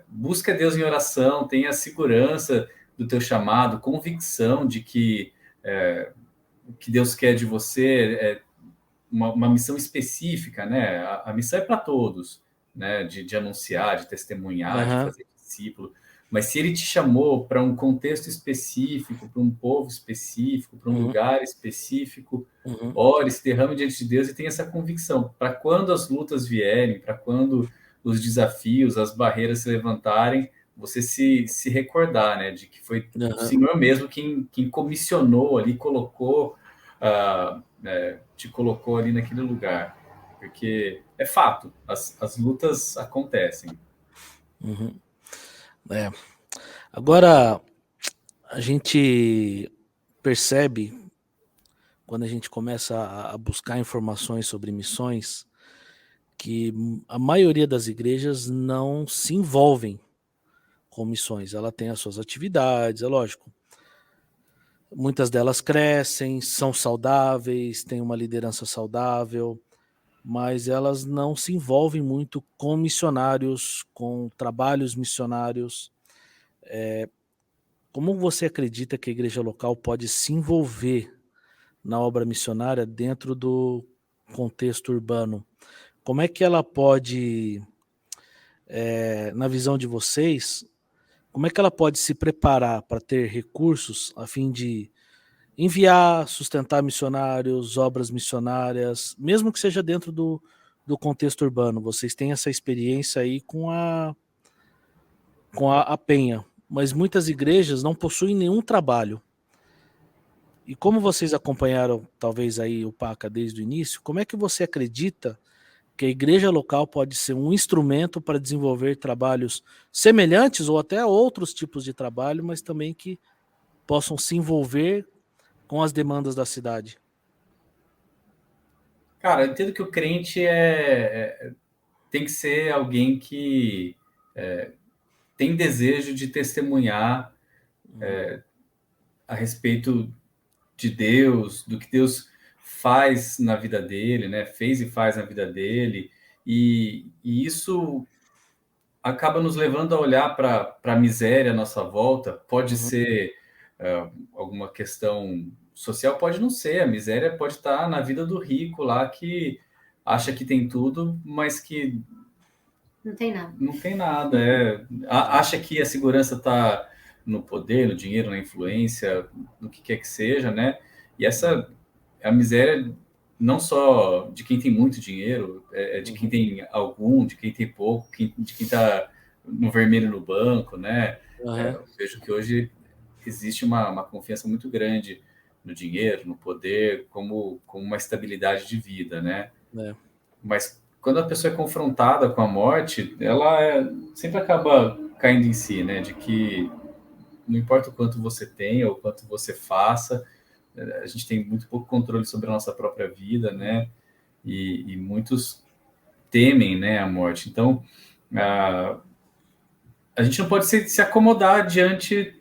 busca Deus em oração, tenha segurança do teu chamado, convicção de que o que Deus quer de você é uma missão específica, né? A missão é para todos, né? De anunciar, de testemunhar, de fazer discípulo. Mas se Ele te chamou para um contexto específico, para um povo específico, para um lugar específico, ore, se derrame diante de Deus e tenha essa convicção. Para quando as lutas vierem, para quando os desafios, as barreiras se levantarem, você se recordar, né? De que foi o Senhor mesmo quem comissionou ali, colocou... te colocou ali naquele lugar, porque é fato, as lutas acontecem. Agora, a gente percebe, quando a gente começa a buscar informações sobre missões, que a maioria das igrejas não se envolvem com missões. Ela tem as suas atividades, é lógico. Muitas delas crescem, são saudáveis, têm uma liderança saudável, mas elas não se envolvem muito com missionários, com trabalhos missionários. Como você acredita que a igreja local pode se envolver na obra missionária dentro do contexto urbano? Como é que ela pode, na visão de vocês, como é que ela pode se preparar para ter recursos a fim de enviar, sustentar missionários, obras missionárias, mesmo que seja dentro do contexto urbano? Vocês têm essa experiência aí com a Penha, mas muitas igrejas não possuem nenhum trabalho. E como vocês acompanharam, talvez, aí o PACA desde o início, como é que você acredita que a igreja local pode ser um instrumento para desenvolver trabalhos semelhantes ou até outros tipos de trabalho, mas também que possam se envolver com as demandas da cidade? Cara, eu entendo que o crente tem que ser alguém que tem desejo de testemunhar a respeito de Deus, do que Deus faz na vida dele, né? Fez e faz na vida dele, e isso acaba nos levando a olhar para a miséria à nossa volta. Pode ser alguma questão social, pode não ser. A miséria pode estar na vida do rico lá, que acha que tem tudo, mas que não tem nada. Não tem nada. Acha que a segurança está no poder, no dinheiro, na influência, no que quer que seja, né? E essa é a miséria não só de quem tem muito dinheiro, de quem tem algum, de quem tem pouco, de quem está no vermelho no banco, né? Eu vejo que hoje existe uma confiança muito grande no dinheiro, no poder, como uma estabilidade de vida, né? Mas quando a pessoa é confrontada com a morte, ela sempre acaba caindo em si, né? De que não importa o quanto você tenha ou o quanto você faça, a gente tem muito pouco controle sobre a nossa própria vida, né? E muitos temem, né, a morte. Então, a gente não pode se acomodar diante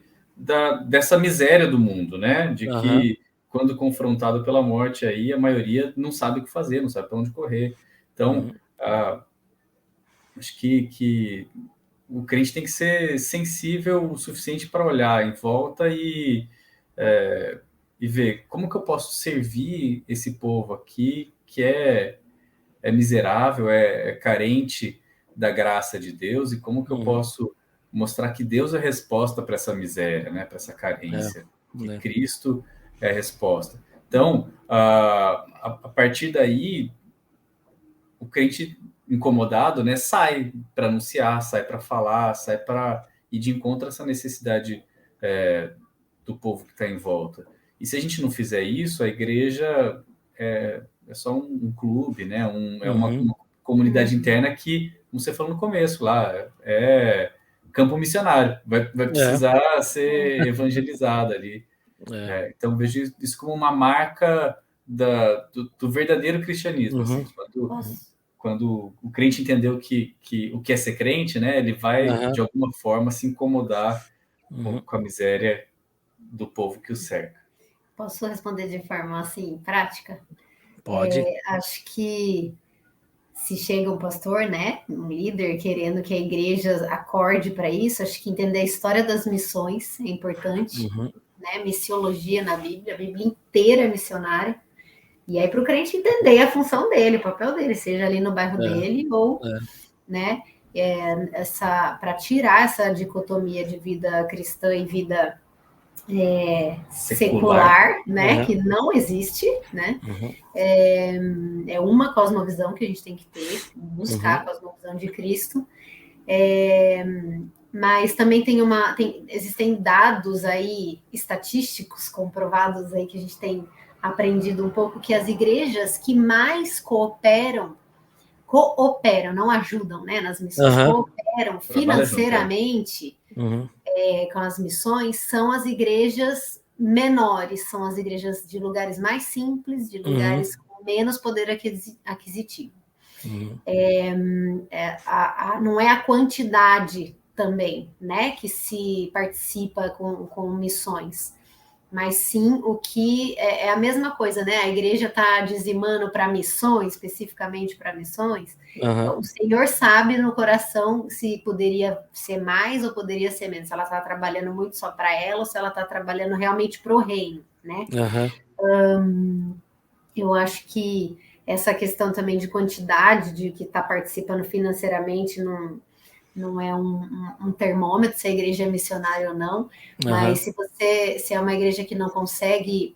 dessa miséria do mundo, né? De que quando confrontado pela morte, aí a maioria não sabe o que fazer, não sabe para onde correr. Então, acho que o crente tem que ser sensível o suficiente para olhar em volta e ver como que eu posso servir esse povo aqui que é miserável, é carente da graça de Deus, e como que eu posso mostrar que Deus é a resposta para essa miséria, né, para essa carência, que Cristo é a resposta. Então, a partir daí, o crente incomodado, né, sai para anunciar, sai para falar, sai para ir de encontro a essa necessidade do povo que está em volta. E se a gente não fizer isso, a igreja é só um clube, né? É uma comunidade interna que, como você falou no começo lá, é campo missionário, vai precisar ser evangelizada ali. Então, vejo isso como uma marca do verdadeiro cristianismo. Assim, quando o crente entendeu que o que é ser crente, né? Ele vai, de alguma forma, se incomodar com a miséria do povo que o cerca. Posso responder de forma assim, prática? Pode. Acho que se chega um pastor, né, um líder, querendo que a igreja acorde para isso, acho que entender a história das missões é importante, né? Missiologia na Bíblia, a Bíblia inteira é missionária. E aí para o crente entender a função dele, o papel dele, seja ali no bairro dele ou, né, para tirar essa dicotomia de vida cristã e vida secular, né, que não existe, né? É uma cosmovisão que a gente tem que ter, buscar a cosmovisão de Cristo. Mas também existem dados aí estatísticos comprovados aí que a gente tem aprendido um pouco, que as igrejas que mais cooperam, não ajudam, né, nas missões, cooperam financeiramente com as missões, são as igrejas menores, são as igrejas de lugares mais simples, de lugares com menos poder aquisitivo. Não é a quantidade também, né, que se participa com missões, mas sim o que é a mesma coisa, né? A igreja está dizimando para missões, especificamente para missões. O Senhor sabe no coração se poderia ser mais ou poderia ser menos, se ela está trabalhando muito só para ela ou se ela está trabalhando realmente para o reino, né? Eu acho que essa questão também de quantidade de que está participando financeiramente não é um termômetro se a igreja é missionária ou não, mas se é uma igreja que não consegue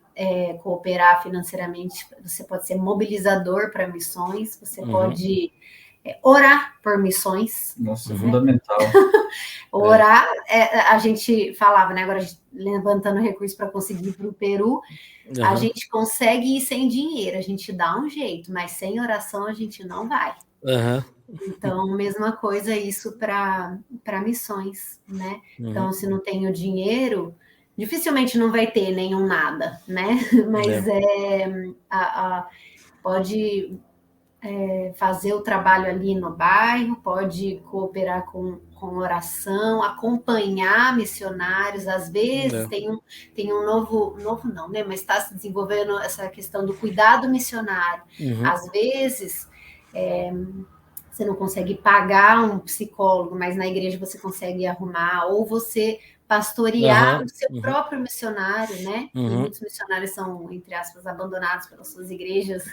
cooperar financeiramente, você pode ser mobilizador para missões, você pode orar por missões. Nossa, fundamental. Orar, a gente falava, né? Agora a gente levantando recursos para conseguir ir para o Peru, a gente consegue ir sem dinheiro, a gente dá um jeito, mas sem oração a gente não vai. Então, mesma coisa isso para missões, né? Então, se não tem o dinheiro, dificilmente não vai ter nenhum nada, né? Mas pode fazer o trabalho ali no bairro, pode cooperar com oração, acompanhar missionários. Às vezes tem um novo não, né? Mas está se desenvolvendo essa questão do cuidado missionário. Às vezes você não consegue pagar um psicólogo, mas na igreja você consegue arrumar, ou você pastorear o seu próprio missionário, né? E muitos missionários são, entre aspas, abandonados pelas suas igrejas.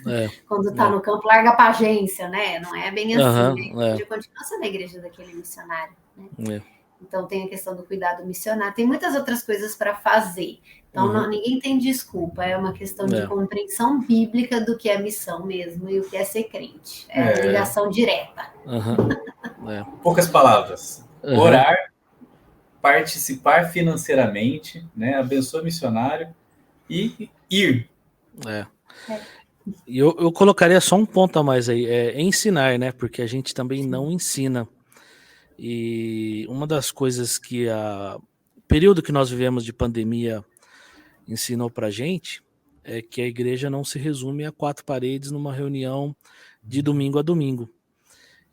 Quando está no campo, larga para a agência, né? Não é bem assim, né? A igreja continua sendo a igreja daquele missionário, né? Então tem a questão do cuidado missionário, tem muitas outras coisas para fazer. Então ninguém tem desculpa, é uma questão de compreensão bíblica do que é missão mesmo e o que é ser crente. É ligação direta. Poucas palavras. Orar, participar financeiramente, né? Abençoa missionário e ir. E eu colocaria só um ponto a mais aí, ensinar, né? Porque a gente também não ensina. E uma das coisas que o período que nós vivemos de pandemia ensinou pra gente é que a igreja não se resume a 4 paredes numa reunião de domingo a domingo.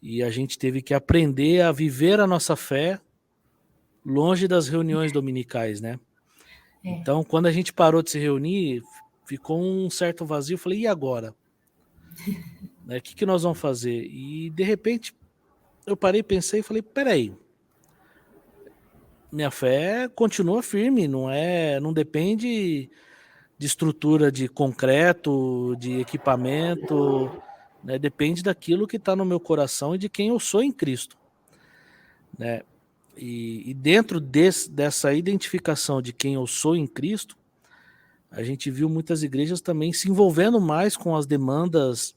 E a gente teve que aprender a viver a nossa fé longe das reuniões dominicais, né? Então, quando a gente parou de se reunir, ficou um certo vazio. Eu falei, e agora? Né, o que nós vamos fazer? E, de repente, eu parei, pensei e falei, peraí, minha fé continua firme, não depende de estrutura de concreto, de equipamento, né? Depende daquilo que está no meu coração e de quem eu sou em Cristo, né? E dentro dessa identificação de quem eu sou em Cristo, a gente viu muitas igrejas também se envolvendo mais com as demandas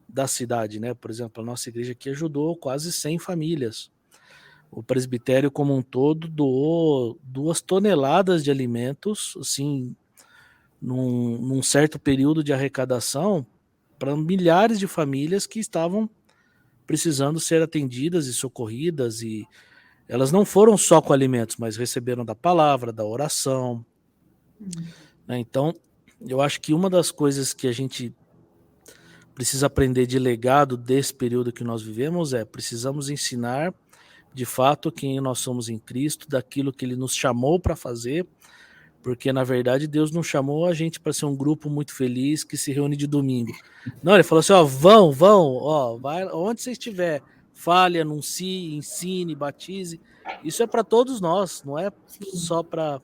da cidade, né? Por exemplo, a nossa igreja aqui ajudou quase 100 famílias. O presbitério como um todo doou 2 toneladas de alimentos, assim, num certo período de arrecadação, para milhares de famílias que estavam precisando ser atendidas e socorridas, e elas não foram só com alimentos, mas receberam da palavra, da oração. Né? Então, eu acho que uma das coisas que a gente precisa aprender de legado desse período que nós vivemos precisamos ensinar de fato quem nós somos em Cristo, daquilo que Ele nos chamou para fazer, porque na verdade Deus não chamou a gente para ser um grupo muito feliz que se reúne de domingo. Não, Ele falou assim, ó, vão, ó, vai onde você estiver, fale, anuncie, ensine, batize. Isso é para todos nós, não é só para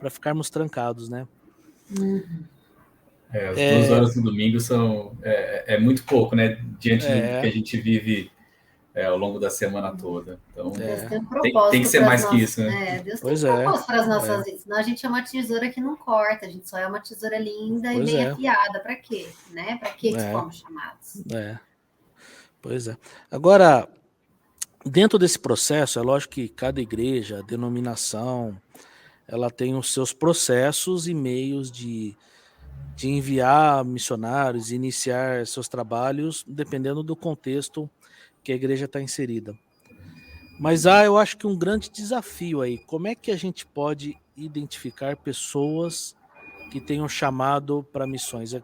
ficarmos trancados, né? As 2 horas do domingo são muito pouco, né? Diante do que a gente vive ao longo da semana toda. Então, Deus tem um propósito tem que ser mais que isso, né? Deus tem um propósito para as nossas vidas. Senão a gente é uma tesoura que não corta, a gente só é uma tesoura linda e bem afiada. Para quê? Né? Para que fomos chamados? Pois é. Agora, dentro desse processo, é lógico que cada igreja, denominação, ela tem os seus processos e meios de enviar missionários, iniciar seus trabalhos, dependendo do contexto que a igreja está inserida. Mas eu acho que um grande desafio aí, como é que a gente pode identificar pessoas que tenham chamado para missões?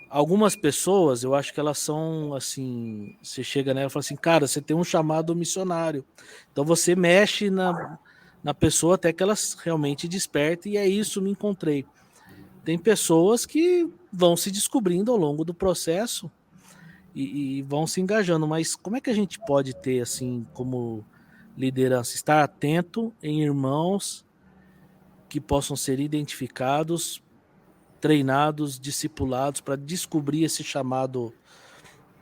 Algumas pessoas, eu acho que elas são assim, você chega nela e fala assim, cara, você tem um chamado missionário. Então você mexe na pessoa até que ela realmente desperte, e é isso, me encontrei. Tem pessoas que vão se descobrindo ao longo do processo e vão se engajando, mas como é que a gente pode ter, assim, como liderança, estar atento em irmãos que possam ser identificados, treinados, discipulados para descobrir esse chamado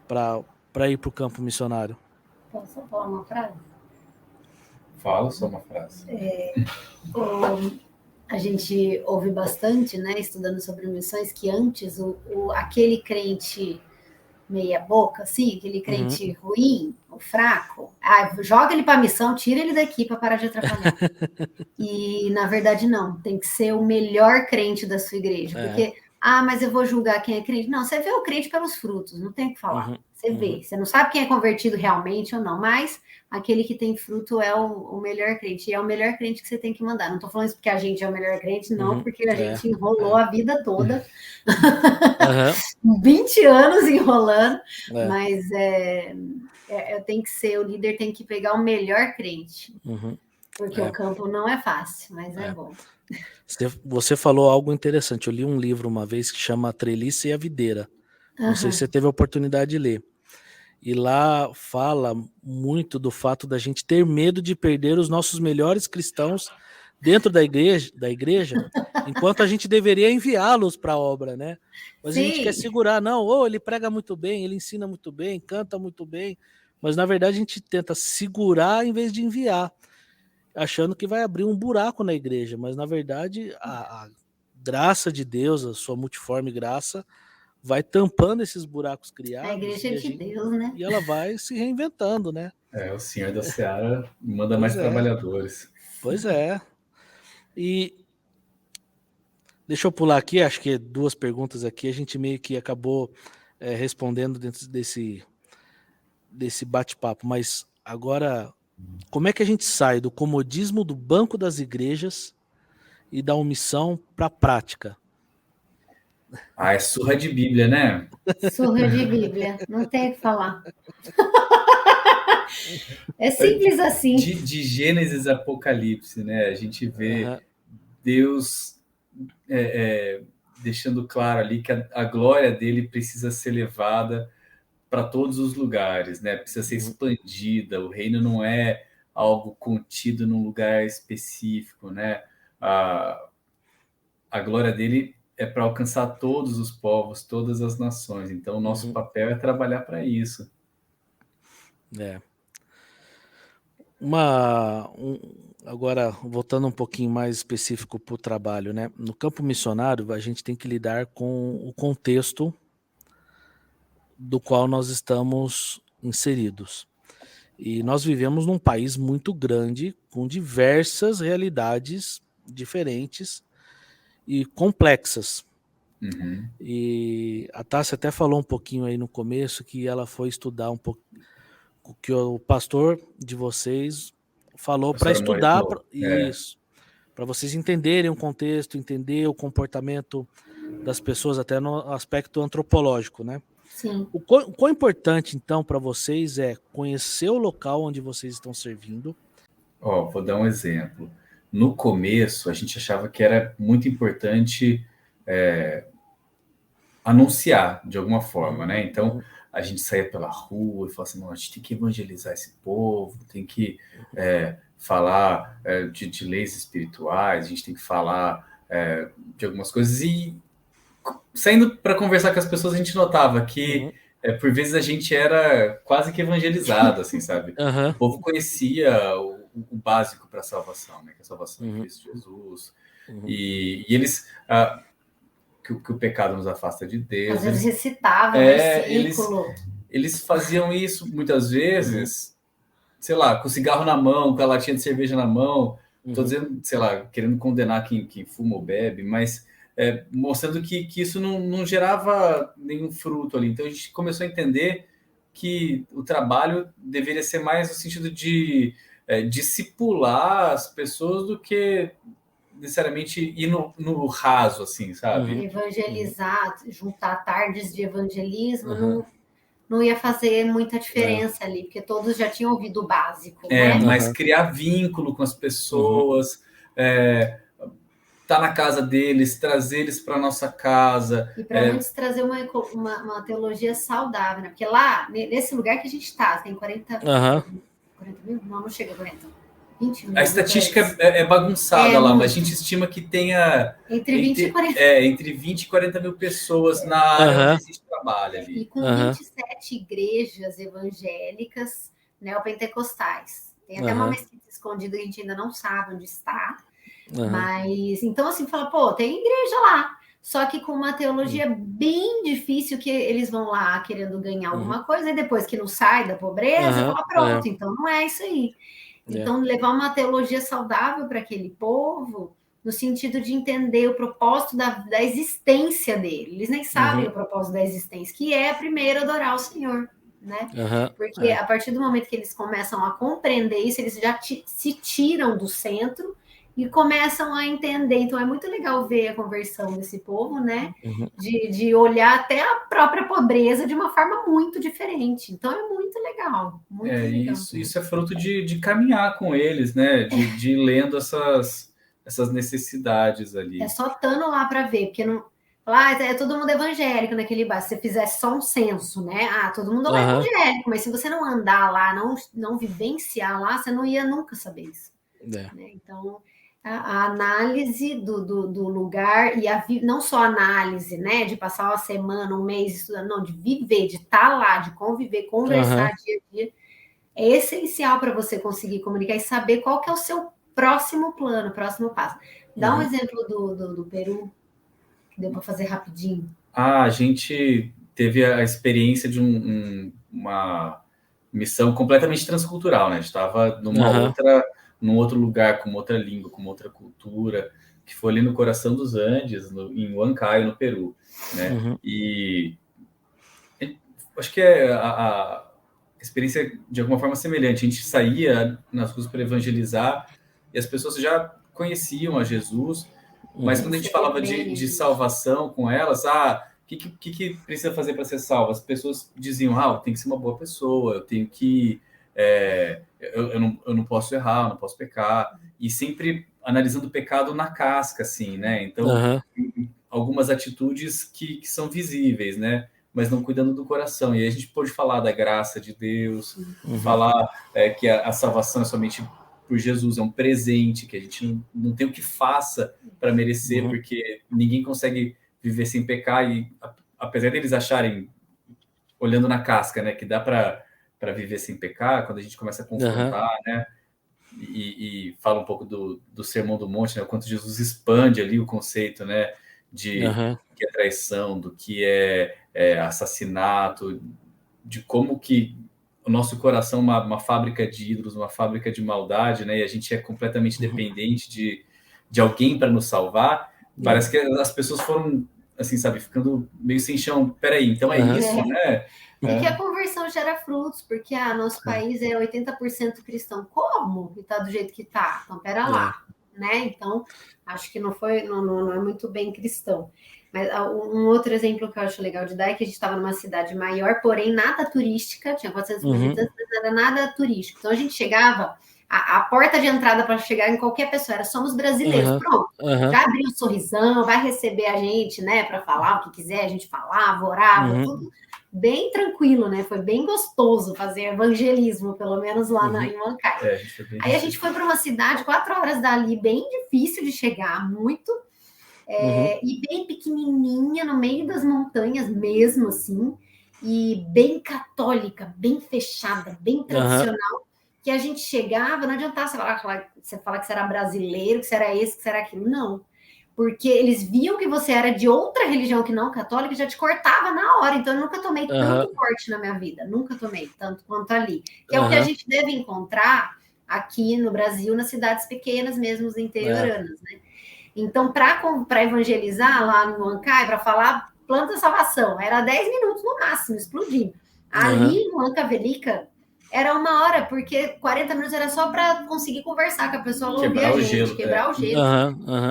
para ir para o campo missionário? Posso falar uma frase? Fala só uma frase. A gente ouve bastante, né, estudando sobre missões, que antes aquele crente meia boca, assim, aquele crente ruim, o fraco, joga ele para a missão, tira ele daqui para parar de atrapalhar. E na verdade não, tem que ser o melhor crente da sua igreja, porque mas eu vou julgar quem é crente. Não, você vê o crente pelos frutos, não tem o que falar. Você vê, você não sabe quem é convertido realmente ou não, mas aquele que tem fruto é o melhor crente, e é o melhor crente que você tem que mandar. Não estou falando isso porque a gente é o melhor crente, não, porque a gente enrolou a vida toda, 20 anos enrolando, mas tem que ser, o líder tem que pegar o melhor crente, porque o campo não é fácil, mas é bom. Você falou algo interessante. Eu li um livro uma vez que chama A Treliça e a Videira. Não sei se você teve a oportunidade de ler. E lá fala muito do fato da gente ter medo de perder os nossos melhores cristãos dentro da igreja, enquanto a gente deveria enviá-los para a obra, né? Mas a gente quer segurar, não, ele prega muito bem, ele ensina muito bem, canta muito bem, mas na verdade a gente tenta segurar em vez de enviar, achando que vai abrir um buraco na igreja, mas na verdade a graça de Deus, a sua multiforme graça, vai tampando esses buracos criados. A igreja é de Deus, né? E ela vai se reinventando, né? O senhor da Seara manda Pois mais é. trabalhadores. Pois é. E deixa eu pular aqui, acho que 2 perguntas aqui, a gente meio que acabou respondendo dentro desse bate-papo, mas agora, como é que a gente sai do comodismo do banco das igrejas e da omissão para a prática? É surra de Bíblia, né? Surra de Bíblia, não tem o que falar. É simples assim. De Gênesis a Apocalipse, né? A gente vê Deus deixando claro ali que a glória dele precisa ser levada para todos os lugares, né? Precisa ser expandida. O reino não é algo contido num lugar específico, né? A glória dele é para alcançar todos os povos, todas as nações. Então, o nosso papel é trabalhar para isso. Agora, voltando um pouquinho mais específico para o trabalho, né? No campo missionário, a gente tem que lidar com o contexto do qual nós estamos inseridos. E nós vivemos num país muito grande, com diversas realidades diferentes e complexas. E a Tássia até falou um pouquinho aí no começo que ela foi estudar um pouco o que o pastor de vocês falou para estudar isso, para vocês entenderem o contexto, entender o comportamento das pessoas até no aspecto antropológico, né? Sim. O quão importante então para vocês é conhecer o local onde vocês estão servindo? Vou dar um exemplo. No começo, a gente achava que era muito importante anunciar de alguma forma, né? Então, a gente saía pela rua e falava assim, não, a gente tem que evangelizar esse povo, tem que falar de leis espirituais, a gente tem que falar de algumas coisas. E saindo para conversar com as pessoas, a gente notava que, por vezes, a gente era quase que evangelizado, assim, sabe? O povo conhecia o básico para a salvação, né? Que é a salvação em Cristo Jesus. E eles... Que o pecado nos afasta de Deus. Às vezes recitavam o versículo. Eles faziam isso muitas vezes, sei lá, com cigarro na mão, com a latinha de cerveja na mão. Estou dizendo, sei lá, querendo condenar quem fuma ou bebe, mas mostrando que isso não gerava nenhum fruto ali. Então a gente começou a entender que o trabalho deveria ser mais no sentido de discipular as pessoas do que necessariamente ir no raso, assim, sabe? Evangelizar, juntar tardes de evangelismo, não ia fazer muita diferença ali, porque todos já tinham ouvido o básico, né? Mas criar vínculo com as pessoas, tá na casa deles, trazer eles para nossa casa. E para muitos trazer uma teologia saudável, né? Porque lá, nesse lugar que a gente está, tem 40 mil? Não chega a 40. 20 mil. A estatística é bagunçada lá, mas a gente estima que tenha entre 20 e 40. Entre 20 e 40 mil pessoas na área onde a gente trabalha ali. E com 27 igrejas evangélicas neopentecostais. Tem até uma mesquita escondida que a gente ainda não sabe onde está. Mas, então, assim, fala, pô, tem igreja lá. Só que com uma teologia bem difícil, que eles vão lá querendo ganhar alguma coisa, e depois que não sai da pobreza, fala, pronto, então não é isso aí. Então, levar uma teologia saudável para aquele povo, no sentido de entender o propósito da existência dele. Eles nem sabem o propósito da existência, que é primeiro adorar o Senhor, né? Porque a partir do momento que eles começam a compreender isso, eles já se tiram do centro e começam a entender. Então, é muito legal ver a conversão desse povo, né? De olhar até a própria pobreza de uma forma muito diferente. Então, é muito legal. Muito legal. Isso é fruto de caminhar com eles, né? De ir lendo essas necessidades ali. É só estando lá para ver, porque não... Lá é todo mundo evangélico naquele bairro. Se você fizesse só um censo, né? todo mundo é evangélico, mas se você não andar lá, não vivenciar lá, você não ia nunca saber isso. Né? Então... A análise do lugar e não só a análise, né, de passar uma semana, um mês estudando, não, de viver, de estar lá, de conviver, conversar dia a dia, é essencial para você conseguir comunicar e saber qual que é o seu próximo plano, próximo passo. Dá um exemplo do Peru, que deu para fazer rapidinho. A gente teve a experiência de uma missão completamente transcultural, né? A gente estava num outro lugar, com uma outra língua, com uma outra cultura, que foi ali no coração dos Andes, em Huancayo, no Peru, né? E acho que a experiência de alguma forma semelhante. A gente saía nas ruas para evangelizar e as pessoas já conheciam a Jesus, mas quando a gente falava de salvação com elas, o que precisa fazer para ser salvo? As pessoas diziam, eu tenho que ser uma boa pessoa, eu tenho que... eu não posso errar, eu não posso pecar. E sempre analisando o pecado na casca, assim, né? Então, algumas atitudes que são visíveis, né? Mas não cuidando do coração. E aí a gente pode falar da graça de Deus, falar que a salvação é somente por Jesus, é um presente, que a gente não tem o que faça para merecer, porque ninguém consegue viver sem pecar. E apesar deles acharem, olhando na casca, né, que dá para viver sem pecar, quando a gente começa a confrontar, né, e fala um pouco do Sermão do Monte, né, o quanto Jesus expande ali o conceito, né, de que é traição, do que é assassinato, de como que o nosso coração é uma fábrica de ídolos, uma fábrica de maldade, né? E a gente é completamente dependente de alguém para nos salvar. Parece que as pessoas foram, assim, sabe, ficando meio sem chão. Peraí, então é isso, né? E que a conversão gera frutos, porque nosso país é 80% cristão. Como? E tá do jeito que tá? Então, pera lá. Né? Então, acho que não é muito bem cristão. Mas um outro exemplo que eu acho legal de dar é que a gente estava numa cidade maior, porém nada turística, tinha 400 mil habitantes, mas não era nada turístico. Então a gente chegava, a porta de entrada para chegar em qualquer pessoa era somos brasileiros, pronto. Já abriu um sorrisão, vai receber a gente, né, para falar o que quiser, a gente falava, orava, tudo bem tranquilo, né? Foi bem gostoso fazer evangelismo, pelo menos lá em Huancayo. Aí a gente foi para uma cidade 4 horas dali, bem difícil de chegar, muito. E bem pequenininha, no meio das montanhas mesmo, assim, e bem católica, bem fechada, bem tradicional, que a gente chegava, não adiantava você falar que você era brasileiro, que você era esse, que você era aquilo, não. Porque eles viam que você era de outra religião que não católica e já te cortava na hora. Então, eu nunca tomei tanto corte na minha vida, nunca tomei tanto quanto ali. Que é o que a gente deve encontrar aqui no Brasil, nas cidades pequenas mesmo, interioranas, né? Então, para evangelizar lá no Huancayo, para falar planta salvação, era 10 minutos no máximo, explodindo. Ali no Huanca Velica, era 1 hora, porque 40 minutos era só para conseguir conversar com a pessoa, quebrar o gelo.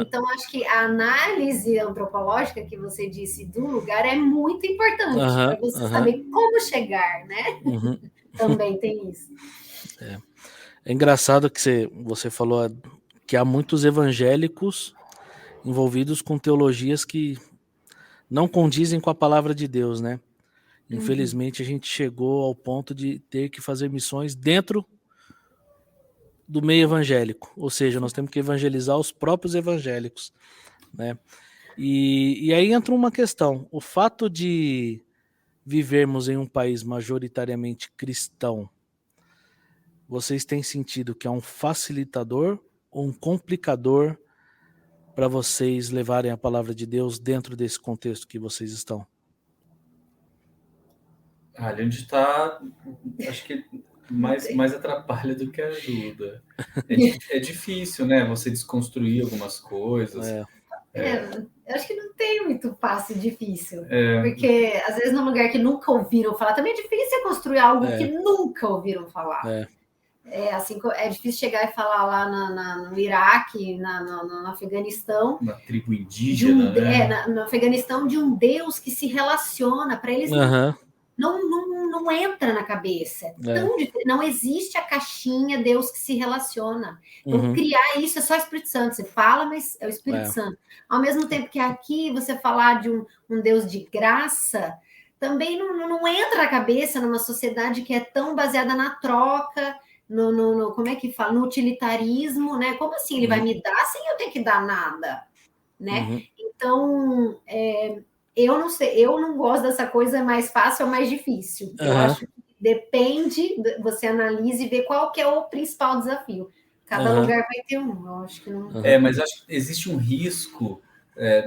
Então, acho que a análise antropológica que você disse do lugar é muito importante, para você saber como chegar, né? Também tem isso. É engraçado que você falou que há muitos evangélicos envolvidos com teologias que não condizem com a palavra de Deus, né? Infelizmente, a gente chegou ao ponto de ter que fazer missões dentro do meio evangélico, ou seja, nós temos que evangelizar os próprios evangélicos, né? E aí entra uma questão, o fato de vivermos em um país majoritariamente cristão, vocês têm sentido que é um facilitador ou um complicador para vocês levarem a palavra de Deus dentro desse contexto que vocês estão? A gente está, acho que mais atrapalha do que ajuda. É difícil, né? Você desconstruir algumas coisas. Eu acho que não tem muito fácil e difícil. Porque, às vezes, num lugar que nunca ouviram falar, também é difícil construir algo que nunca ouviram falar. É difícil chegar e falar lá no Iraque, no Afeganistão. Uma tribo indígena, né? No Afeganistão, de um Deus que se relaciona. Para eles, não entra na cabeça. Não existe a caixinha Deus que se relaciona. Então, criar isso é só o Espírito Santo. Você fala, mas é o Espírito Santo. Ao mesmo tempo que aqui você falar de um Deus de graça, também não entra na cabeça numa sociedade que é tão baseada na troca, como é que fala? No utilitarismo, né? Como assim ele vai me dar sem eu ter que dar nada, né? Então, eu não sei, eu não gosto dessa coisa, é mais fácil ou mais difícil. Eu acho que depende, você analisa e vê qual que é o principal desafio. Cada lugar vai ter um, eu acho que não... mas acho que existe um risco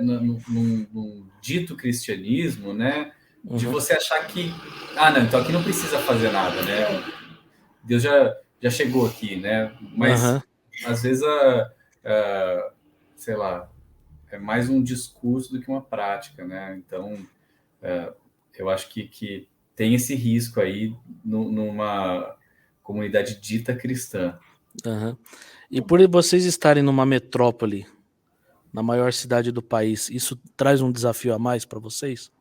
no dito cristianismo, né? De você achar que, não, então aqui não precisa fazer nada, né? Deus já chegou aqui, né? Mas às vezes sei lá, é mais um discurso do que uma prática, né? Então eu acho que tem esse risco aí numa comunidade dita cristã. E por vocês estarem numa metrópole, na maior cidade do país, isso traz um desafio a mais para vocês?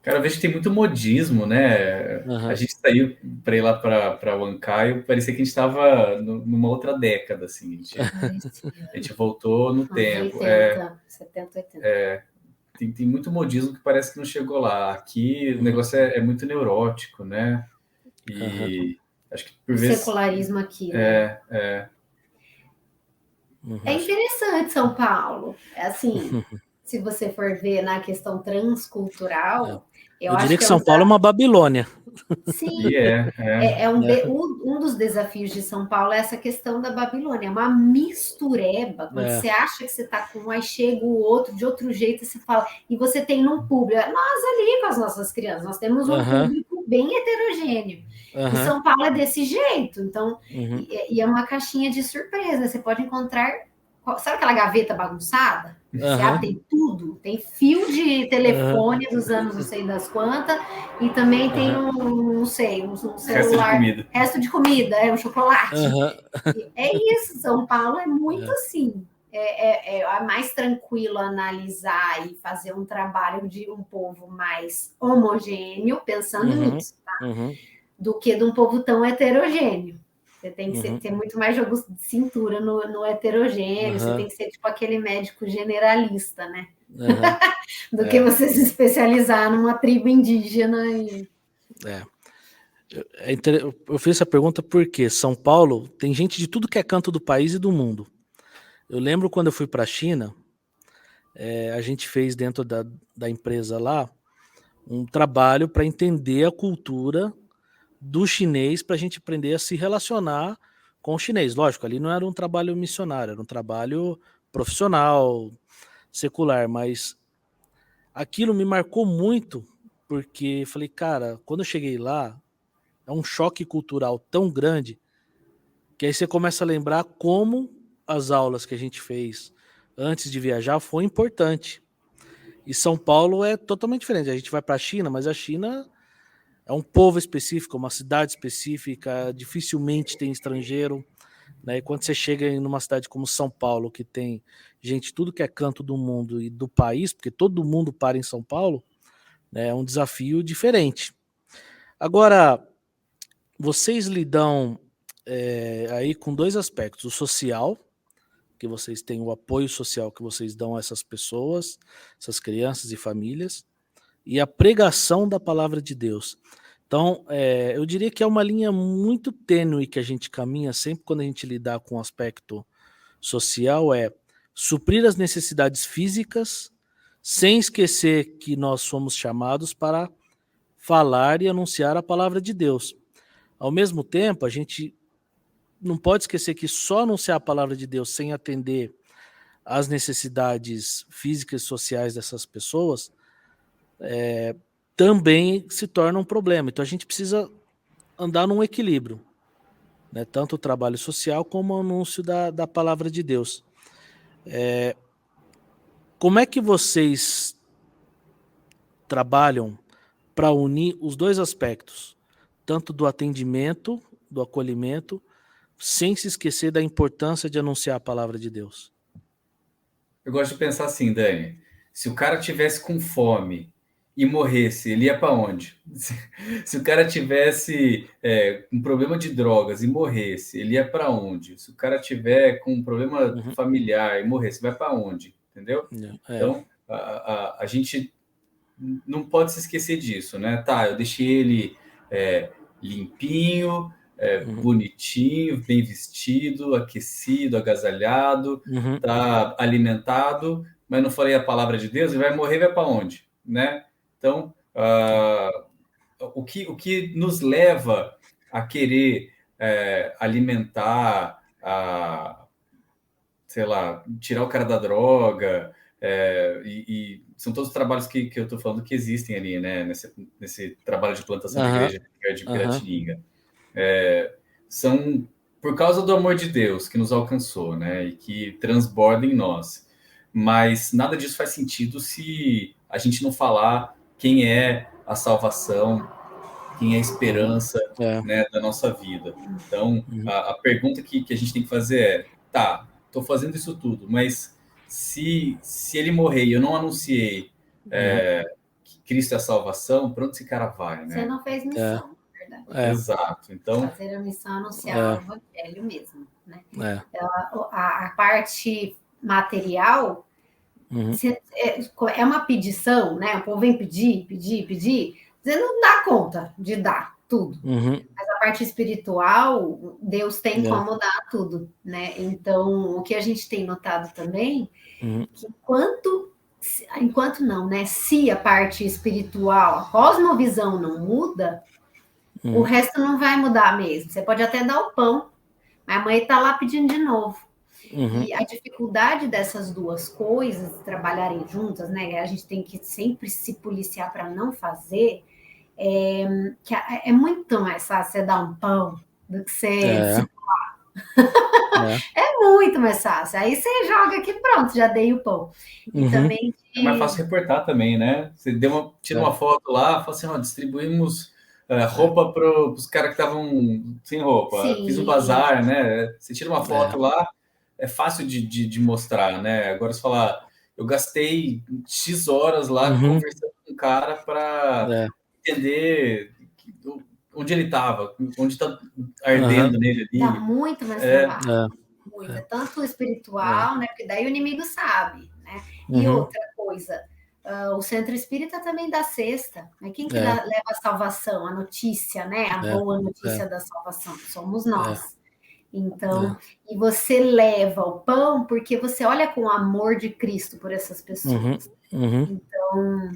Cara, eu vejo que tem muito modismo, né? A gente saiu para ir lá para Huancayo, parecia que a gente estava numa outra década, assim. A gente voltou no tempo. 70, 80. Tem muito modismo que parece que não chegou lá. Aqui o negócio é muito neurótico, né? E acho que por vezes... secularismo aqui, né? É interessante São Paulo. Assim, se você for ver na questão transcultural... Eu diria que São Paulo é uma Babilônia. Sim, um dos desafios de São Paulo é essa questão da Babilônia, é uma mistureba, quando você acha que você está com um, aí chega o outro, de outro jeito você fala, e você tem num público, nós ali com as nossas crianças, nós temos um público bem heterogêneo, e São Paulo é desse jeito, então, e é uma caixinha de surpresa, você pode encontrar, sabe aquela gaveta bagunçada? Você abre, tem tudo, tem fio de telefone dos anos não sei das quantas, e também tem um celular, resto de comida, um chocolate. É isso, São Paulo é muito assim. É mais tranquilo analisar e fazer um trabalho de um povo mais homogêneo, pensando nisso, tá? Do que de um povo tão heterogêneo. Você tem que ter muito mais jogo de cintura no heterogêneo, você tem que ser tipo aquele médico generalista, né? Do que você se especializar numa tribo indígena. Eu fiz essa pergunta porque São Paulo tem gente de tudo que é canto do país e do mundo. Eu lembro quando eu fui para a China, a gente fez dentro da empresa lá um trabalho para entender a cultura do chinês, para a gente aprender a se relacionar com o chinês. Lógico, ali não era um trabalho missionário, era um trabalho profissional, secular, mas aquilo me marcou muito, porque falei, cara, quando eu cheguei lá, é um choque cultural tão grande, que aí você começa a lembrar como as aulas que a gente fez antes de viajar foi importante. E São Paulo é totalmente diferente. A gente vai para a China, mas a China é um povo específico, uma cidade específica, dificilmente tem estrangeiro, né? E quando você chega em uma cidade como São Paulo, que tem gente tudo que é canto do mundo e do país, porque todo mundo para em São Paulo, né? É um desafio diferente. Agora, vocês lidam aí com dois aspectos: o social, que vocês têm o apoio social que vocês dão a essas pessoas, essas crianças e famílias, e a pregação da palavra de Deus. Então, eu diria que é uma linha muito tênue que a gente caminha sempre quando a gente lidar com o aspecto social, suprir as necessidades físicas, sem esquecer que nós somos chamados para falar e anunciar a palavra de Deus. Ao mesmo tempo, a gente não pode esquecer que só anunciar a palavra de Deus sem atender às necessidades físicas e sociais dessas pessoas também se torna um problema. Então a gente precisa andar num equilíbrio, né? Tanto o trabalho social como o anúncio da palavra de Deus. Como é que vocês trabalham para unir os dois aspectos, tanto do atendimento, do acolhimento, sem se esquecer da importância de anunciar a palavra de Deus? Eu gosto de pensar assim, Dani, se o cara tivesse com fome e morresse, ele ia para onde? Se o cara tivesse um problema de drogas e morresse, ele ia para onde? Se o cara tiver com um problema familiar e morresse, vai para onde? Entendeu? Então, a gente não pode se esquecer disso, né? Tá, eu deixei ele limpinho, bonitinho, bem vestido, aquecido, agasalhado, tá alimentado, mas não falei a palavra de Deus, ele vai morrer, vai para onde, né? Então, o que nos leva a querer alimentar, sei lá, tirar o cara da droga, e são todos os trabalhos que eu estou falando que existem ali, né? Nesse trabalho de plantação de igreja de Piratininga. são por causa do amor de Deus que nos alcançou, né? E que transborda em nós. Mas nada disso faz sentido se a gente não falar quem é a salvação, quem é a esperança, né, da nossa vida. Então, a pergunta que a gente tem que fazer é, tá, estou fazendo isso tudo, mas se ele morrer e eu não anunciei que Cristo é a salvação, para onde esse cara vai, né? Você não fez missão, na verdade. Exato. Então, fazer a missão, anunciar o evangelho mesmo, né? A parte material é uma pedição, né? O povo vem pedir, você não dá conta de dar tudo. Mas a parte espiritual, Deus tem como dar tudo, né? Então, o que a gente tem notado também, que enquanto não, né? Se a parte espiritual, a cosmovisão não muda, o resto não vai mudar mesmo. Você pode até dar o pão, mas a mãe está lá pedindo de novo. E a dificuldade dessas duas coisas trabalharem juntas, né? A gente tem que sempre se policiar para não fazer. Que é muito mais fácil você dar um pão do que você é muito mais fácil. Aí você joga aqui, pronto, já dei o pão. E também é mais fácil reportar também, né? Você tira uma foto lá, fala assim, distribuímos roupa para os caras que estavam sem roupa. Sim. Fiz o bazar, né? Você tira uma foto lá, é fácil de mostrar, né? Agora você falar, eu gastei X horas lá conversando com o cara para entender onde ele estava, onde está ardendo nele ali. Dá muito mais trabalho. Tanto espiritual, né? Porque daí o inimigo sabe, né? E outra coisa, o Centro Espírita também dá cesta. Né? Quem que leva a salvação, a notícia, né? A boa notícia da salvação? Somos nós. Então, e você leva o pão porque você olha com o amor de Cristo por essas pessoas. Então,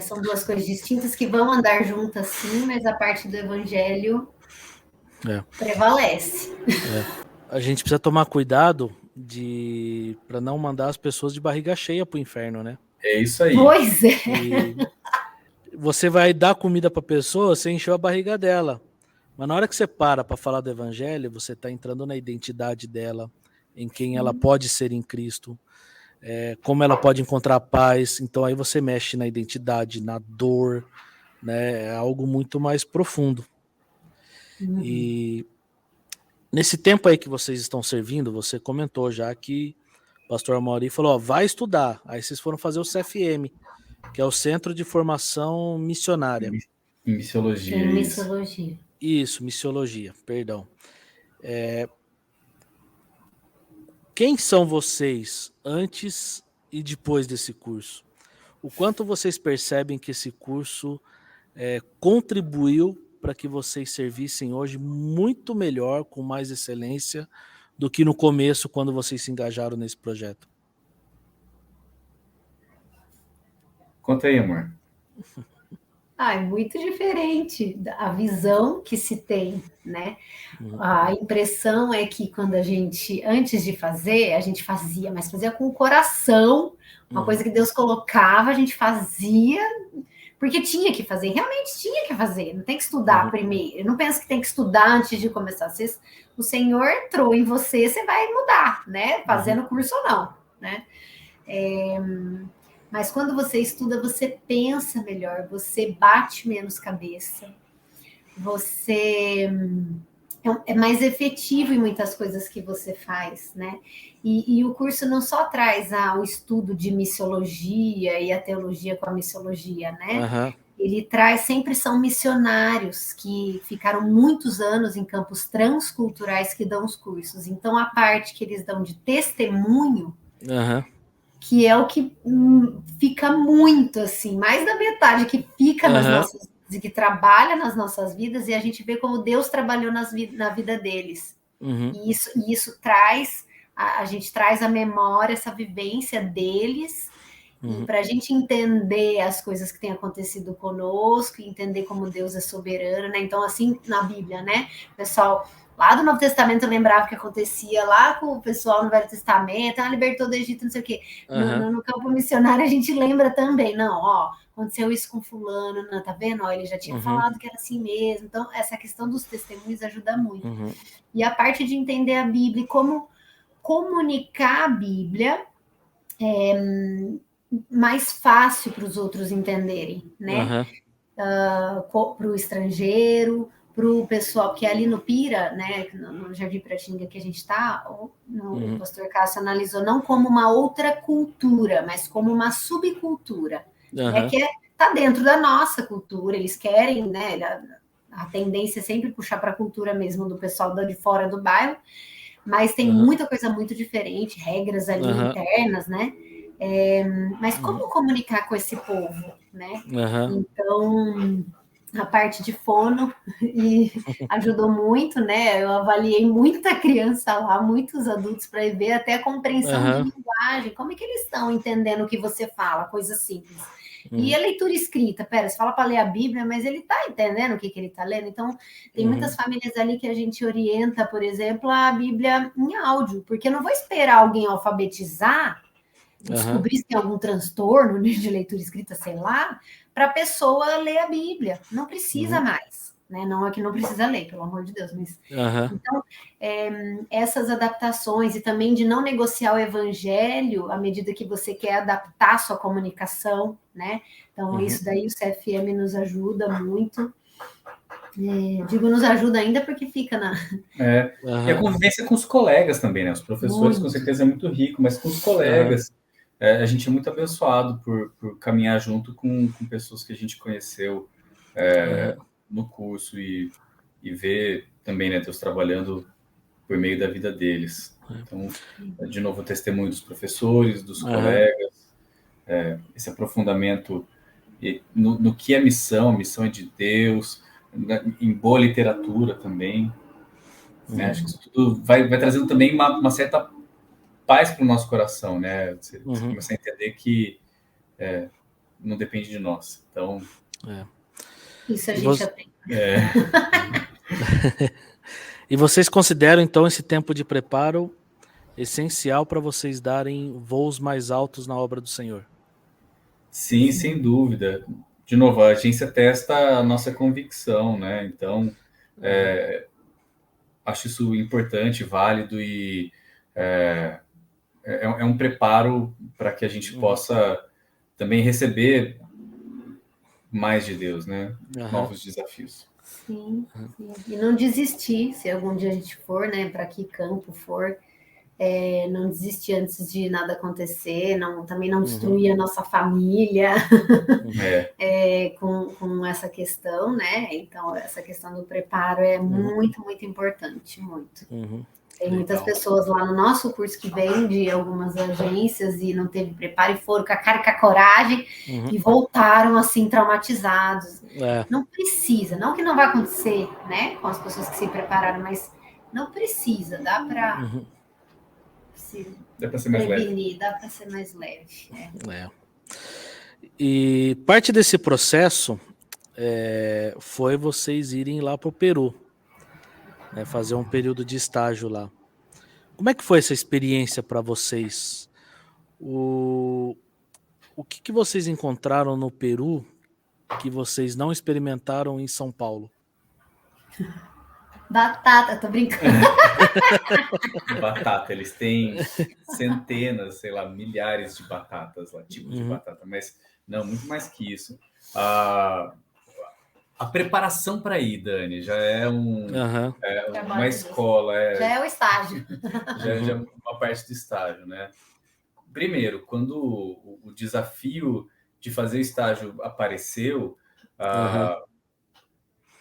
são duas coisas distintas que vão andar juntas, sim, mas a parte do evangelho prevalece. A gente precisa tomar cuidado para não mandar as pessoas de barriga cheia pro inferno, né? É isso aí. Pois é. E você vai dar comida para a pessoa, você encheu a barriga dela. Mas na hora que você para falar do evangelho, você está entrando na identidade dela, em quem ela pode ser em Cristo, como ela pode encontrar paz. Então aí você mexe na identidade, na dor, né? É algo muito mais profundo. E nesse tempo aí que vocês estão servindo, você comentou já que o pastor Amaury falou, vai estudar. Aí vocês foram fazer o CFM, que é o Centro de Formação Missionária. Missiologia. Isso, missiologia, perdão. Quem são vocês antes e depois desse curso? O quanto vocês percebem que esse curso contribuiu para que vocês servissem hoje muito melhor, com mais excelência, do que no começo, quando vocês se engajaram nesse projeto? Conta aí, amor. É muito diferente a visão que se tem, né? A impressão é que quando a gente, antes de fazer, a gente fazia, mas fazia com o coração, uma coisa que Deus colocava, a gente fazia, porque tinha que fazer, realmente tinha que fazer, não tem que estudar primeiro. Eu não penso que tem que estudar antes de começar. O Senhor entrou em você, você vai mudar, né? Fazendo curso ou não, né? Mas quando você estuda, você pensa melhor, você bate menos cabeça, você é mais efetivo em muitas coisas que você faz, né? E o curso não só traz o estudo de missiologia e a teologia com a missiologia, né? Ele traz, sempre são missionários que ficaram muitos anos em campos transculturais que dão os cursos. Então, a parte que eles dão de testemunho... que é o que fica muito, assim, mais da metade que fica nas nossas vidas e que trabalha nas nossas vidas, e a gente vê como Deus trabalhou na vida deles. E isso traz, a gente traz a memória, essa vivência deles, E para a gente entender as coisas que têm acontecido conosco, entender como Deus é soberano, né? Então, assim, na Bíblia, né? O pessoal lá do Novo Testamento lembrava o que acontecia lá com o pessoal no Velho Testamento, libertou do Egito, não sei o quê. No campo missionário a gente lembra também, não, ó, aconteceu isso com fulano, não, tá vendo? Ó, ele já tinha falado que era assim mesmo. Então, essa questão dos testemunhos ajuda muito. E a parte de entender a Bíblia e como comunicar a Bíblia mais fácil para os outros entenderem, né? Para o estrangeiro, para o pessoal, porque ali no Pira, né, no Jardim Piratinga que a gente está, o pastor Cássio analisou não como uma outra cultura, mas como uma subcultura, né, que está dentro da nossa cultura. Eles querem, né, a tendência é sempre puxar para a cultura mesmo do pessoal de fora do bairro, mas tem muita coisa muito diferente, regras ali internas, né? Mas como comunicar com esse povo, né? Então, a parte de fono ajudou muito, né? Eu avaliei muita criança lá, muitos adultos, para ver até a compreensão de linguagem, como é que eles estão entendendo o que você fala, coisa simples. E a leitura escrita, você fala para ler a Bíblia, mas ele está entendendo o que ele está lendo? Então, tem muitas famílias ali que a gente orienta, por exemplo, a Bíblia em áudio, porque eu não vou esperar alguém alfabetizar, descobrir se tem algum transtorno de leitura escrita, sei lá, para a pessoa ler a Bíblia. Não precisa mais, né? Não é que não precisa ler, pelo amor de Deus, mas... Então, essas adaptações e também de não negociar o evangelho à medida que você quer adaptar a sua comunicação, né? Então, isso daí o CFM nos ajuda muito. Digo, nos ajuda ainda porque fica na... E a convivência com os colegas também, né? Os professores, com certeza, é muito rico, mas com os colegas... a gente é muito abençoado por caminhar junto com pessoas que a gente conheceu no curso e ver também, né, Deus trabalhando por meio da vida deles. Então, de novo, o testemunho dos professores, dos colegas, esse aprofundamento no que é missão, a missão é de Deus, em boa literatura também. Né? Acho que isso tudo vai trazendo também uma certa paz para o nosso coração, né? Você começa a entender que não depende de nós. Então, isso a gente aprende. E vocês consideram, então, esse tempo de preparo essencial para vocês darem voos mais altos na obra do Senhor? Sim, sem dúvida. De novo, a agência testa a nossa convicção, né? Então, acho isso importante, válido e é um preparo para que a gente possa também receber mais de Deus, né? Novos desafios. Sim. E não desistir, se algum dia a gente for, né, para que campo for, não desistir antes de nada acontecer, também não destruir a nossa família com essa questão, né? Então, essa questão do preparo é muito, muito importante, muito. Tem muitas pessoas lá no nosso curso que vêm de algumas agências e não teve preparo e foram com a cara e com a coragem e voltaram assim traumatizados. Não precisa, não que não vai acontecer, né, com as pessoas que se prepararam, mas não precisa, dá para ser mais leve. Dá para ser mais leve. E parte desse processo foi vocês irem lá para o Peru. Fazer um período de estágio lá. Como é que foi essa experiência para vocês? O que vocês encontraram no Peru que vocês não experimentaram em São Paulo? Batata, tô brincando. Batata, eles têm centenas, sei lá, milhares de batatas lá, tipos de batata, mas não, muito mais que isso. A preparação para ir, Dani, já é uma escola. Já é o estágio. Já é uma parte do estágio, né? Primeiro, quando o desafio de fazer estágio apareceu,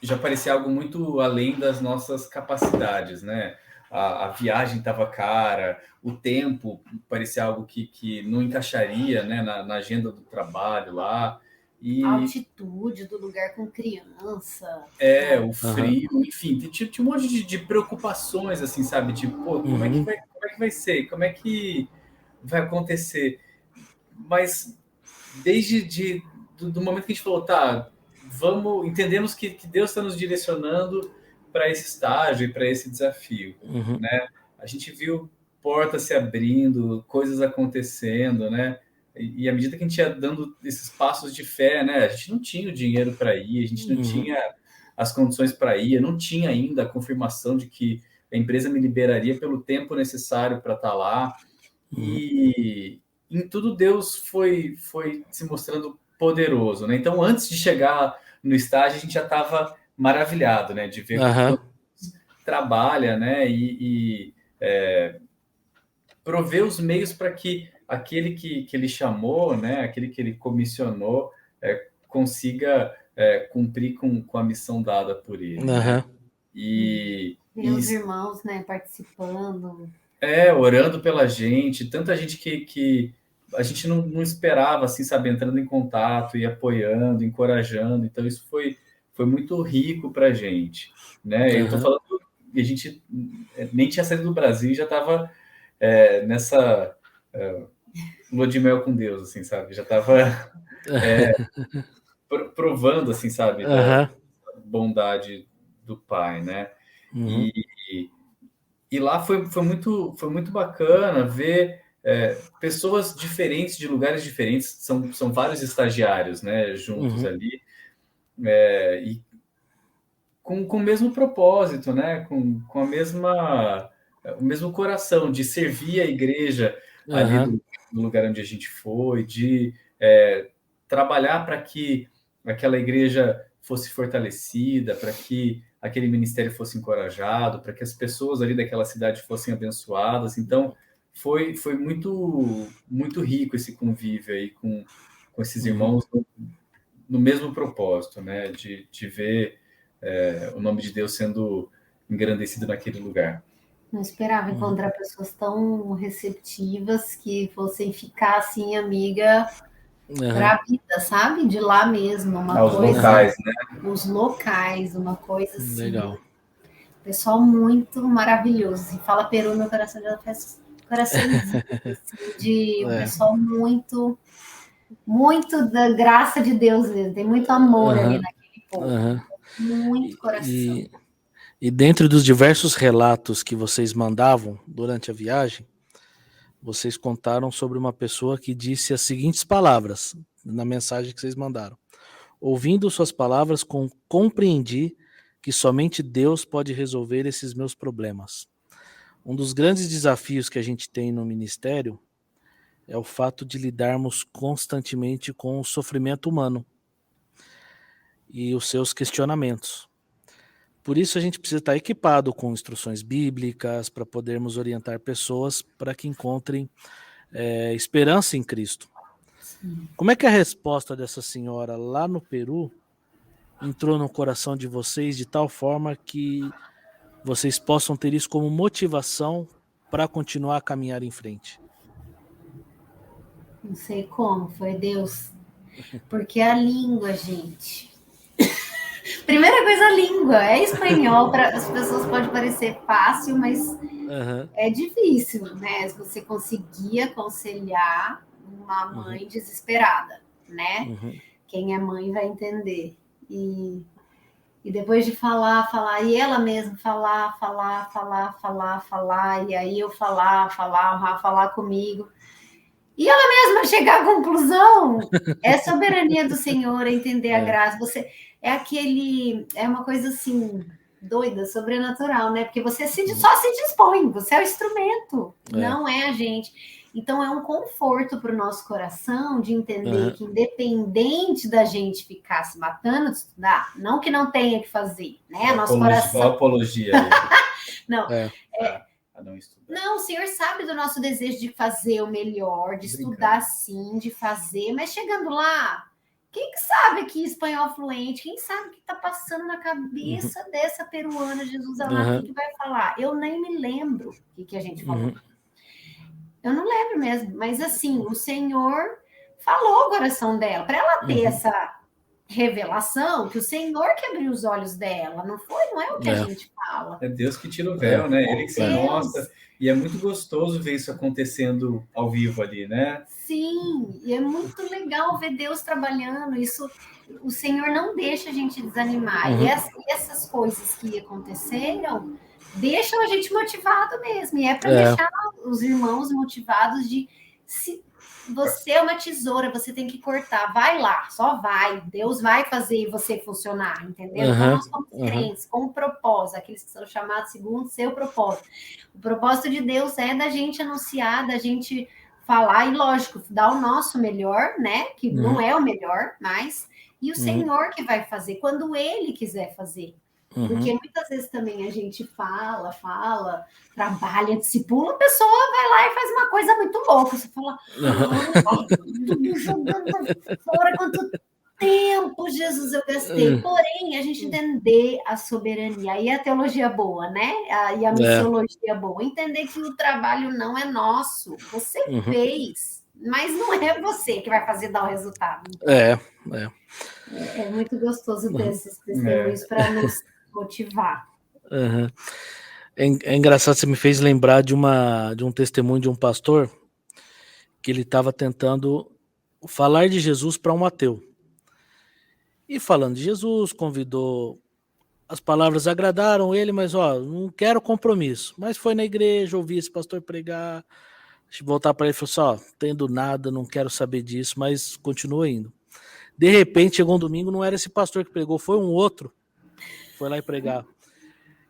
já parecia algo muito além das nossas capacidades, né? A viagem estava cara, o tempo parecia algo que não encaixaria, né, na agenda do trabalho lá. A altitude do lugar com criança. O frio, enfim, tinha um monte de preocupações, assim, sabe? Tipo, como é que vai ser? Como é que vai acontecer? Mas desde do momento que a gente falou, tá, entendemos que Deus está nos direcionando para esse estágio e para esse desafio, né? A gente viu portas se abrindo, coisas acontecendo, né? E à medida que a gente ia dando esses passos de fé, né? A gente não tinha o dinheiro para ir, a gente não tinha as condições para ir, não tinha ainda a confirmação de que a empresa me liberaria pelo tempo necessário para estar lá. E em tudo Deus foi se mostrando poderoso, né? Então, antes de chegar no estágio, a gente já estava maravilhado, né? De ver como Deus trabalha, né? E prover os meios para que aquele que ele chamou, né? Aquele que ele comissionou, consiga cumprir com a missão dada por ele. Né? E os irmãos, né? Participando. Orando pela gente, tanta gente que a gente não esperava, assim, sabe, entrando em contato e apoiando, encorajando. Então, isso foi muito rico para a gente, né? Eu estou falando que a gente nem tinha saído do Brasil e já estava nessa lua de mel com Deus, assim, sabe? Já estava provando, assim, sabe, da bondade do Pai, né? E lá foi muito bacana ver pessoas diferentes, de lugares diferentes, são vários estagiários, né, juntos ali, e com o mesmo propósito, né, com a o mesmo coração de servir a igreja ali no lugar onde a gente foi, de trabalhar para que aquela igreja fosse fortalecida, para que aquele ministério fosse encorajado, para que as pessoas ali daquela cidade fossem abençoadas. Então, foi muito rico esse convívio aí com esses irmãos no mesmo propósito, né? De ver o nome de Deus sendo engrandecido naquele lugar. Não esperava encontrar pessoas tão receptivas que fossem ficar assim, amiga, para a vida, sabe? De lá mesmo, os locais, né? Os locais, uma coisa assim. Legal. Pessoal muito maravilhoso. Se fala Peru, meu coração já faz coraçãozinho, assim, de um pessoal muito da graça de Deus mesmo. Tem muito amor ali naquele povo. Muito coração. E dentro dos diversos relatos que vocês mandavam durante a viagem, vocês contaram sobre uma pessoa que disse as seguintes palavras na mensagem que vocês mandaram. Ouvindo suas palavras, compreendi que somente Deus pode resolver esses meus problemas. Um dos grandes desafios que a gente tem no ministério é o fato de lidarmos constantemente com o sofrimento humano e os seus questionamentos. Por isso a gente precisa estar equipado com instruções bíblicas para podermos orientar pessoas para que encontrem esperança em Cristo. Sim. Como é que a resposta dessa senhora lá no Peru entrou no coração de vocês de tal forma que vocês possam ter isso como motivação para continuar a caminhar em frente? Não sei como, foi Deus. Porque a língua, gente... Primeira coisa, a língua. É espanhol, para as pessoas pode parecer fácil, mas é difícil, né? Você conseguir aconselhar uma mãe desesperada, né? Quem é mãe vai entender. E depois de falar, e ela mesma falar, e aí eu falar comigo. E ela mesma chegar à conclusão, é soberania do Senhor, é entender a graça. Você é uma coisa assim, doida, sobrenatural, né? Porque você só se dispõe, você é o instrumento, não é a gente. Então é um conforto para o nosso coração de entender que independente da gente ficar se matando de estudar, não que não tenha que fazer, né? Nosso coração... apologia. Não, não estudar. Não, o Senhor sabe do nosso desejo de fazer o melhor, de estudar sim, de fazer, mas chegando lá, quem que sabe aqui espanhol fluente? Quem sabe o que está passando na cabeça dessa peruana, Jesus amado, o que vai falar? Eu nem me lembro o que a gente falou. Eu não lembro mesmo, mas assim, o Senhor falou o coração dela, para ela ter revelação que o Senhor que abriu os olhos dela, não é o que a gente fala. É Deus que tira o véu, né? Ele que se mostra. E é muito gostoso ver isso acontecendo ao vivo ali, né? Sim, e é muito legal ver Deus trabalhando. Isso, o Senhor não deixa a gente desanimar. E essas coisas que aconteceram deixam a gente motivado mesmo. E é para deixar os irmãos motivados de se você é uma tesoura, você tem que cortar. Vai lá, só vai. Deus vai fazer você funcionar, entendeu? Então, nós somos crentes com um propósito, aqueles que são chamados segundo o seu propósito. O propósito de Deus é da gente anunciar, da gente falar, e lógico, dar o nosso melhor, né? Que não é o melhor, mas... E o Senhor que vai fazer, quando Ele quiser fazer. Porque muitas vezes também a gente fala, trabalha, discipula, a pessoa vai lá e faz uma coisa muito louca. Você fala, jogando fora, quanto tempo, Jesus, eu gastei. Porém, a gente entender a soberania e a teologia boa, né? E a missiologia boa. Entender que o trabalho não é nosso. Você fez, mas não é você que vai fazer dar o resultado. É muito gostoso ter esses testemunhos para nos motivar. É engraçado, você me fez lembrar de um testemunho de um pastor que ele estava tentando falar de Jesus para um ateu. E falando de Jesus, convidou, as palavras agradaram ele, mas não quero compromisso. Mas foi na igreja, ouvi esse pastor pregar, voltar para ele e falou assim, tendo nada, não quero saber disso, mas continua indo. De repente, chegou um domingo, não era esse pastor que pregou, foi um outro, foi lá e pregar.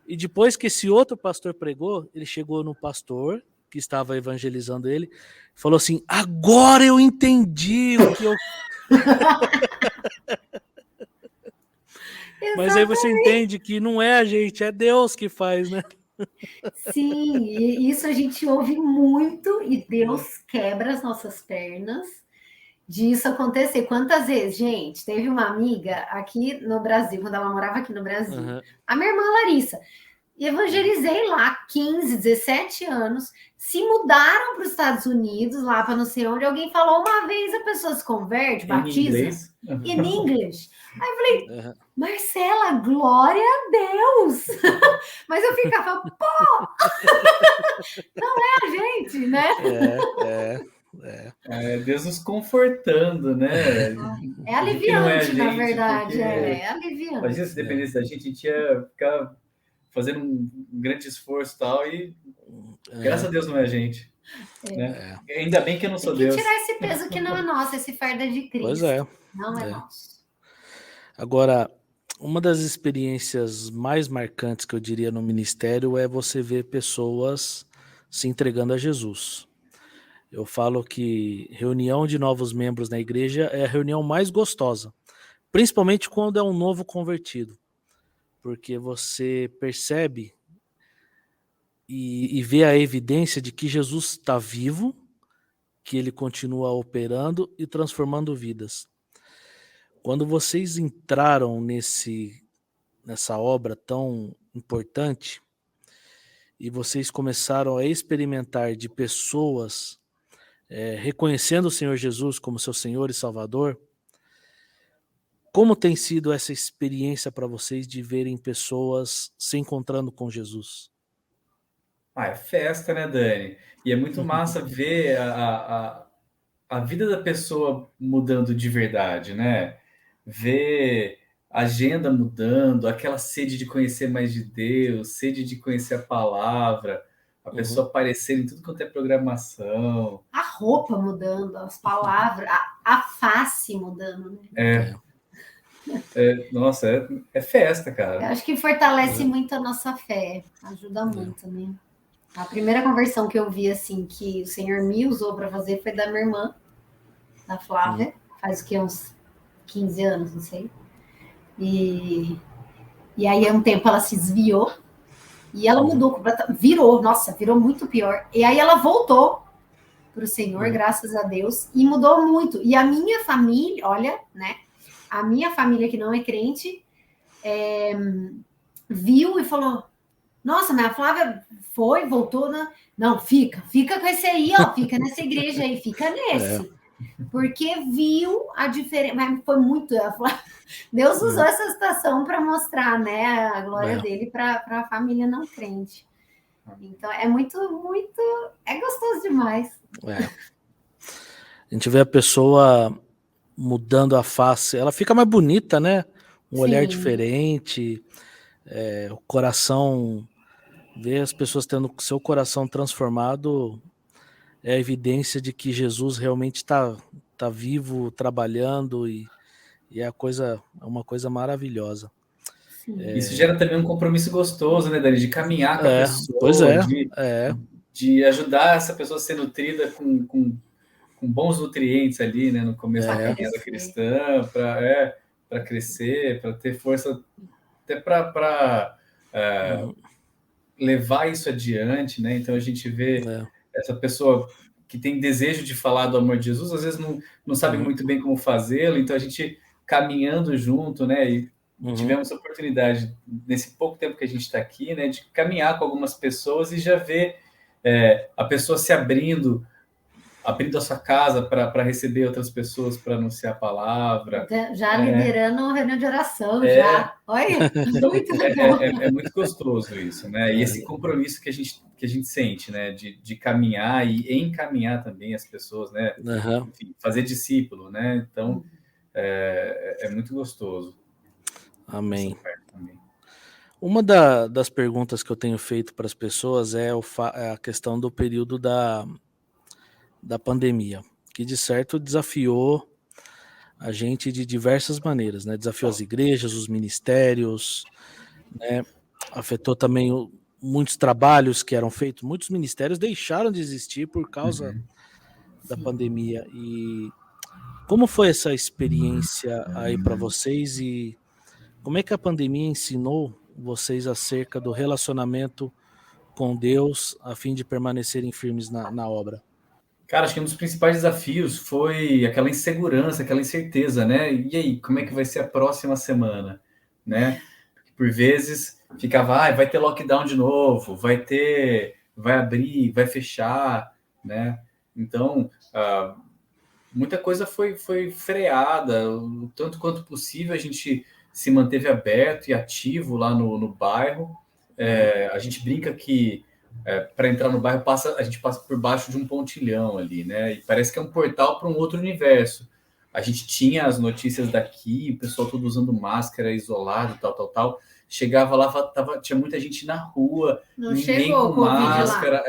E depois que esse outro pastor pregou, ele chegou no pastor que estava evangelizando ele, falou assim, agora eu entendi o que eu... Mas aí você entende que não é a gente, é Deus que faz, né? Sim, e isso a gente ouve muito, e Deus quebra as nossas pernas disso acontecer. Quantas vezes, gente, teve uma amiga aqui no Brasil, quando ela morava aqui no Brasil, a minha irmã Larissa, evangelizei lá, 15, 17 anos, se mudaram para os Estados Unidos, lá para não sei onde, alguém falou uma vez, a pessoa se converte, batiza, em inglês. Aí eu falei, Marcela, glória a Deus! Mas eu ficava, pô! Não é a gente, né? É Deus nos confortando, né? É aliviante, na verdade. É aliviante. Imagina se dependesse da gente ia ficar fazendo um grande esforço e tal, e graças a Deus não é a gente. Né? Ainda bem que eu não sou Deus. Tirar esse peso que não é nosso, esse fardo de Cristo. Pois é. Não é nosso. Agora, uma das experiências mais marcantes que eu diria no ministério é você ver pessoas se entregando a Jesus. Eu falo que reunião de novos membros na igreja é a reunião mais gostosa, principalmente quando é um novo convertido, porque você percebe e vê a evidência de que Jesus está vivo, que ele continua operando e transformando vidas. Quando vocês entraram nessa obra tão importante e vocês começaram a experimentar de pessoas reconhecendo o Senhor Jesus como seu Senhor e Salvador, como tem sido essa experiência para vocês de verem pessoas se encontrando com Jesus? É festa, né, Dani? E é muito massa ver a vida da pessoa mudando de verdade, né? Ver a agenda mudando, aquela sede de conhecer mais de Deus, sede de conhecer a palavra, a pessoa aparecer em tudo quanto é programação. A roupa mudando, as palavras, a face mudando, né? Nossa, é festa, cara. Eu acho que fortalece muito a nossa fé, ajuda muito, né? A primeira conversão que eu vi, assim, que o Senhor me usou para fazer foi da minha irmã, da Flávia, faz o que, uns 15 anos, não sei. E aí, há um tempo, ela se desviou e ela mudou completamente, virou muito pior. E aí, ela voltou para o Senhor, graças a Deus, e mudou muito. E a minha família, olha, né? A minha família que não é crente viu e falou: nossa, mas a Flávia voltou, né? Não, fica com esse aí, ó, fica nessa igreja aí, fica nesse. porque viu a diferença. Mas foi muito. Deus usou essa situação para mostrar, né, a glória dele para a família não crente. Então é muito, é gostoso demais. A gente vê a pessoa mudando a face, ela fica mais bonita, né? Um olhar diferente, o coração, ver as pessoas tendo seu coração transformado é a evidência de que Jesus realmente está vivo, trabalhando e é uma coisa maravilhosa. Isso gera também um compromisso gostoso, né, Dani? De caminhar com a pessoa, pois é, de ajudar essa pessoa a ser nutrida com bons nutrientes ali, né, no começo da caminhada cristã, para crescer, para ter força, até para levar isso adiante, né? Então a gente vê essa pessoa que tem desejo de falar do amor de Jesus, às vezes não sabe muito bem como fazê-lo, então a gente caminhando junto, né? E tivemos a oportunidade, nesse pouco tempo que a gente está aqui, né, de caminhar com algumas pessoas e já ver a pessoa se abrindo a sua casa para receber outras pessoas, para anunciar a palavra. Já liderando uma reunião de oração, já. Olha, muito legal. É muito gostoso isso, né? E esse compromisso que a gente sente, né? De caminhar e encaminhar também as pessoas, né? Enfim, fazer discípulo, né? Então, é muito gostoso. Amém. Uma das perguntas que eu tenho feito para as pessoas é a questão do período da pandemia, que de certo desafiou a gente de diversas maneiras, né? Desafiou as igrejas, os ministérios, né? Afetou também muitos trabalhos que eram feitos, muitos ministérios deixaram de existir por causa da pandemia. E como foi essa experiência aí para vocês e como é que a pandemia ensinou vocês acerca do relacionamento com Deus a fim de permanecerem firmes na obra? Cara, acho que um dos principais desafios foi aquela insegurança, aquela incerteza, né? E aí, como é que vai ser a próxima semana, né? Porque por vezes ficava, vai ter lockdown de novo, vai abrir, vai fechar, né? Então, muita coisa foi freada, o tanto quanto possível a gente se manteve aberto e ativo lá no bairro. A gente brinca que para entrar no bairro a gente passa por baixo de um pontilhão ali, né? E parece que é um portal para um outro universo. A gente tinha as notícias daqui, o pessoal todo usando máscara, isolado, tal. Chegava lá, tinha muita gente na rua, ninguém com máscara,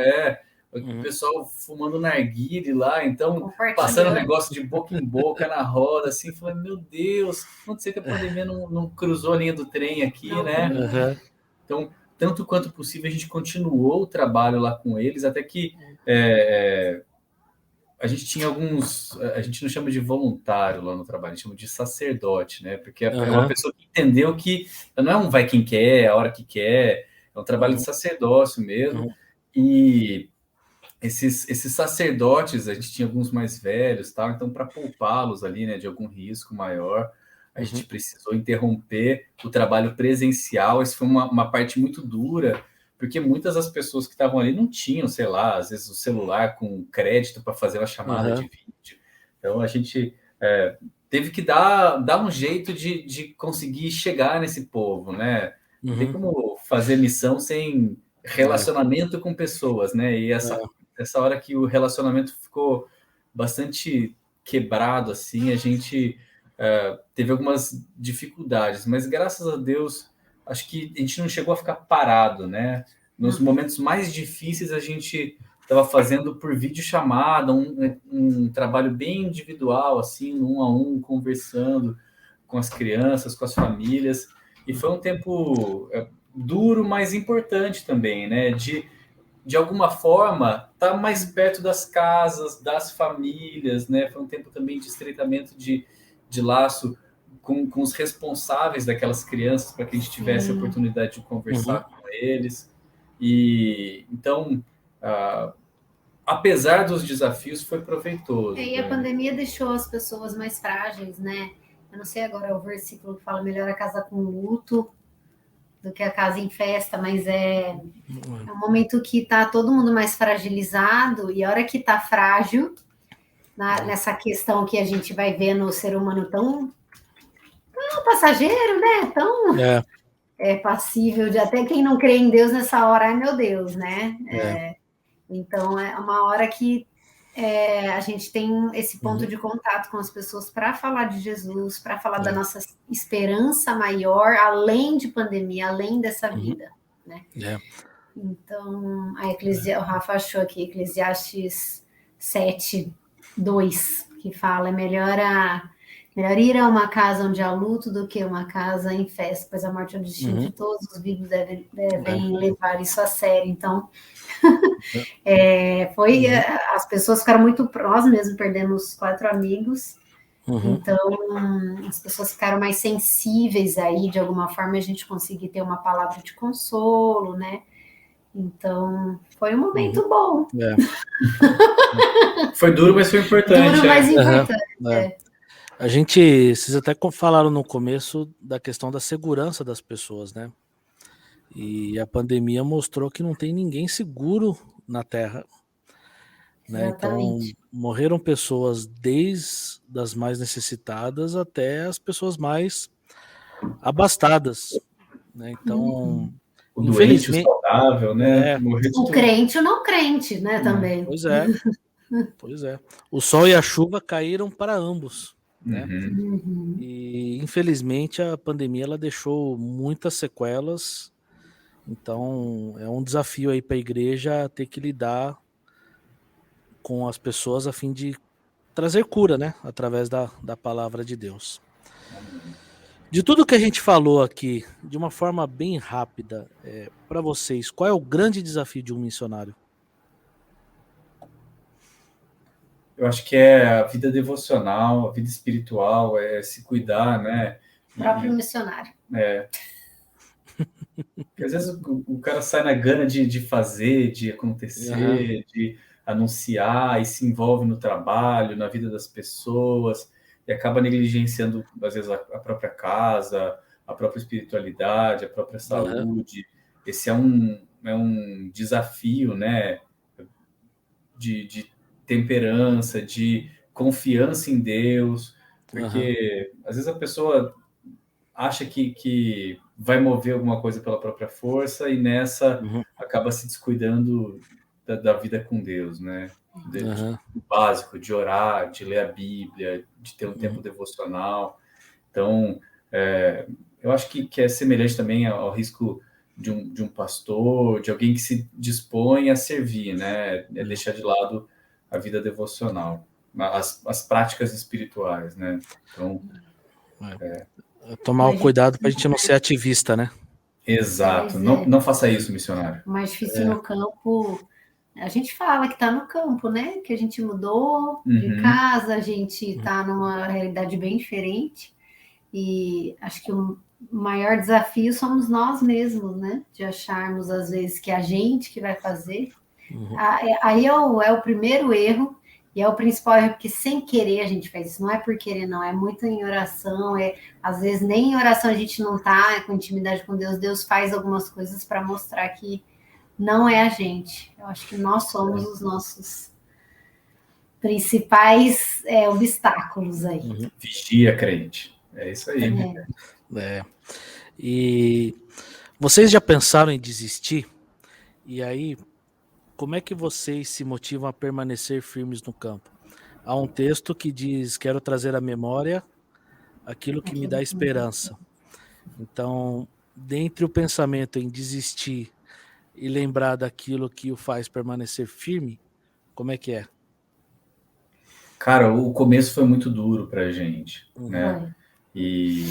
o pessoal fumando narguile lá, então passando negócio de boca em boca na roda, assim, falando, meu Deus, pode ser que a pandemia não cruzou a linha do trem aqui, né? Então, tanto quanto possível, a gente continuou o trabalho lá com eles, até que a gente tinha a gente não chama de voluntário lá no trabalho, a gente chama de sacerdote, né? Porque é uma pessoa que entendeu que não é um vai quem quer, a hora que quer, é um trabalho de sacerdócio mesmo. E esses sacerdotes, a gente tinha alguns mais velhos, tal, então para poupá-los ali, né, de algum risco maior, a gente precisou interromper o trabalho presencial. Isso foi uma parte muito dura, porque muitas das pessoas que estavam ali não tinham, sei lá, às vezes o celular com crédito para fazer uma chamada de vídeo. Então a gente teve que dar um jeito de conseguir chegar nesse povo, né? Não tem como fazer missão sem relacionamento com pessoas, né? E essa hora que o relacionamento ficou bastante quebrado, assim, a gente teve algumas dificuldades, mas graças a Deus, acho que a gente não chegou a ficar parado, né? Nos momentos mais difíceis, a gente estava fazendo por videochamada, um trabalho bem individual, assim, no 1 a 1, conversando com as crianças, com as famílias, e foi um tempo duro, mas importante também, né? De alguma forma, estar mais perto das casas, das famílias, né? Foi um tempo também de estreitamento de laço com os responsáveis daquelas crianças, para que a gente tivesse a oportunidade de conversar com eles. E então, apesar dos desafios, foi proveitoso. E a pandemia deixou as pessoas mais frágeis, né? Eu não sei agora o versículo que fala melhor a casa com luto do que a casa em festa, mas é um momento que tá todo mundo mais fragilizado, e a hora que tá frágil, nessa questão que a gente vai vendo o ser humano tão passageiro, né? Tão passível de até quem não crê em Deus nessa hora, ai meu Deus, né? Então é uma hora que a gente tem esse ponto de contato com as pessoas para falar de Jesus, para falar da nossa esperança maior, além de pandemia, além dessa vida, né? Então, o Rafa achou aqui, Eclesiastes 7:2, que fala, é melhor ir a uma casa onde há luto do que uma casa em festa, pois a morte é o destino de todos, os vivos devem levar isso a sério. Então, as pessoas ficaram muito nós mesmo perdemos 4 amigos, então as pessoas ficaram mais sensíveis aí, de alguma forma a gente conseguir ter uma palavra de consolo, né? Então, foi um momento bom. Foi duro, mas foi importante. Duro, mas importante. Vocês até falaram no começo da questão da segurança das pessoas, né? E a pandemia mostrou que não tem ninguém seguro na Terra, né? Então, morreram pessoas desde as mais necessitadas até as pessoas mais abastadas, né? Então, o doente, o saudável, né? O crente e o não crente, né? Também. Pois é. O sol e a chuva caíram para ambos, né? E infelizmente a pandemia ela deixou muitas sequelas. Então é um desafio aí para a igreja ter que lidar com as pessoas a fim de trazer cura, né? Através da palavra de Deus. De tudo que a gente falou aqui, de uma forma bem rápida, para vocês, qual é o grande desafio de um missionário? Eu acho que é a vida devocional, a vida espiritual, é se cuidar, né? O próprio missionário. Porque às vezes o cara sai na gana de fazer, de acontecer, de anunciar e se envolve no trabalho, na vida das pessoas e acaba negligenciando, às vezes, a própria casa, a própria espiritualidade, a própria saúde. Esse é um desafio, né? De temperança, de confiança em Deus, porque às vezes a pessoa acha que vai mover alguma coisa pela própria força e nessa acaba se descuidando da vida com Deus, né? Do básico, de orar, de ler a Bíblia, de ter um tempo devocional. Então, eu acho que é semelhante também ao risco de um pastor, de alguém que se dispõe a servir, né? É deixar de lado a vida devocional, as práticas espirituais, né? Então, tomar o cuidado para a gente não ser ativista, né? Exato. Não faça isso, missionário. O mais difícil no campo, a gente fala que está no campo, né? Que a gente mudou de casa, a gente está numa realidade bem diferente. E acho que o maior desafio somos nós mesmos, né? De acharmos, às vezes, que é a gente que vai fazer. Aí é o primeiro erro, e é o principal erro, porque sem querer a gente faz isso. Não é por querer, não. É muito em oração. Às vezes, nem em oração a gente não está com intimidade com Deus. Deus faz algumas coisas para mostrar que não é a gente. Eu acho que nós somos os nossos principais obstáculos aí. Vigia, crente. É isso aí. E vocês já pensaram em desistir? E aí, como é que vocês se motivam a permanecer firmes no campo? Há um texto que diz, quero trazer à memória aquilo que me dá esperança. Então, dentre o pensamento em desistir e lembrar daquilo que o faz permanecer firme, como é que é? Cara, o começo foi muito duro pra gente, né? E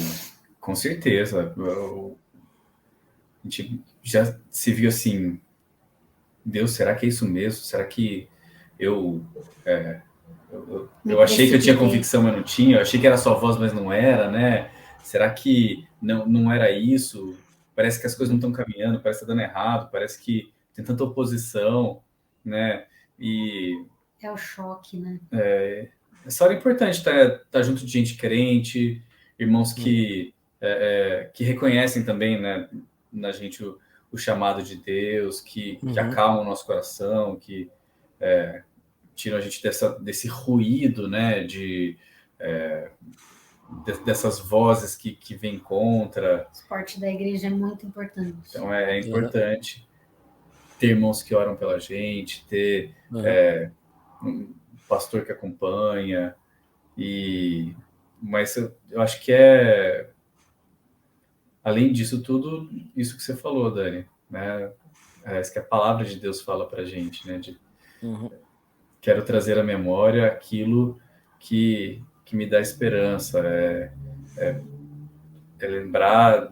com certeza, a gente já se viu assim, Deus, será que é isso mesmo? Será que eu achei que eu tinha convicção, mas não tinha? Eu achei que era só voz, mas não era, né? Será que não era isso? Parece que as coisas não estão caminhando, parece que está dando errado, parece que tem tanta oposição, né? E é o choque, né? Essa hora é importante estar junto de gente crente, irmãos que reconhecem também, né, na gente o chamado de Deus, que acalmam o nosso coração, que tiram a gente desse ruído, né, dessas vozes que vêm contra. O suporte da igreja é muito importante. Então é importante ter irmãos que oram pela gente, ter um pastor que acompanha, mas eu acho que além disso tudo, isso que você falou, Dani, né? Isso que a palavra de Deus fala pra gente, né? Quero trazer à memória aquilo que me dá esperança, lembrar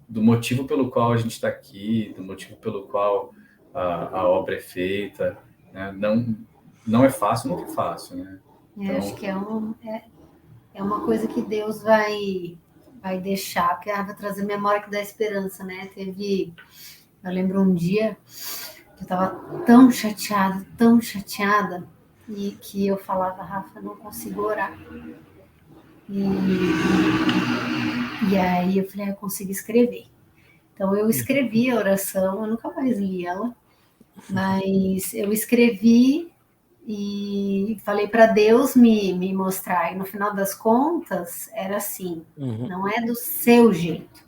do motivo pelo qual a gente está aqui, do motivo pelo qual a obra é feita, né? Não é fácil, nunca é fácil, né? Então, acho que é uma coisa que Deus vai deixar, porque vai trazer memória que dá esperança, né? Eu lembro um dia que eu estava tão chateada, e que eu falava, Rafa, não consigo orar. E aí eu falei, eu consigo escrever. Então eu escrevi a oração, eu nunca mais li ela, mas eu escrevi e falei para Deus me mostrar. E no final das contas, era assim, não é do seu jeito,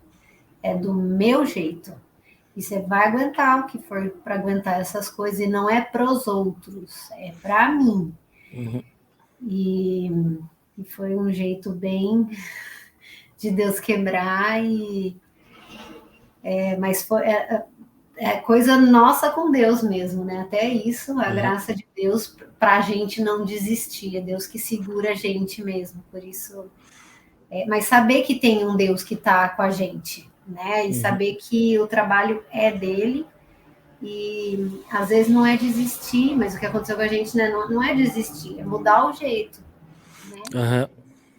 é do meu jeito. E você vai aguentar o que for para aguentar essas coisas, e não é para os outros, é para mim. E foi um jeito bem de Deus quebrar, mas é coisa nossa com Deus mesmo, né? Até isso, a graça de Deus para a gente não desistir, é Deus que segura a gente mesmo, por isso. Mas saber que tem um Deus que está com a gente, né? E saber que o trabalho é dele, e às vezes não é desistir, mas o que aconteceu com a gente, né? Não é desistir, é mudar o jeito, né?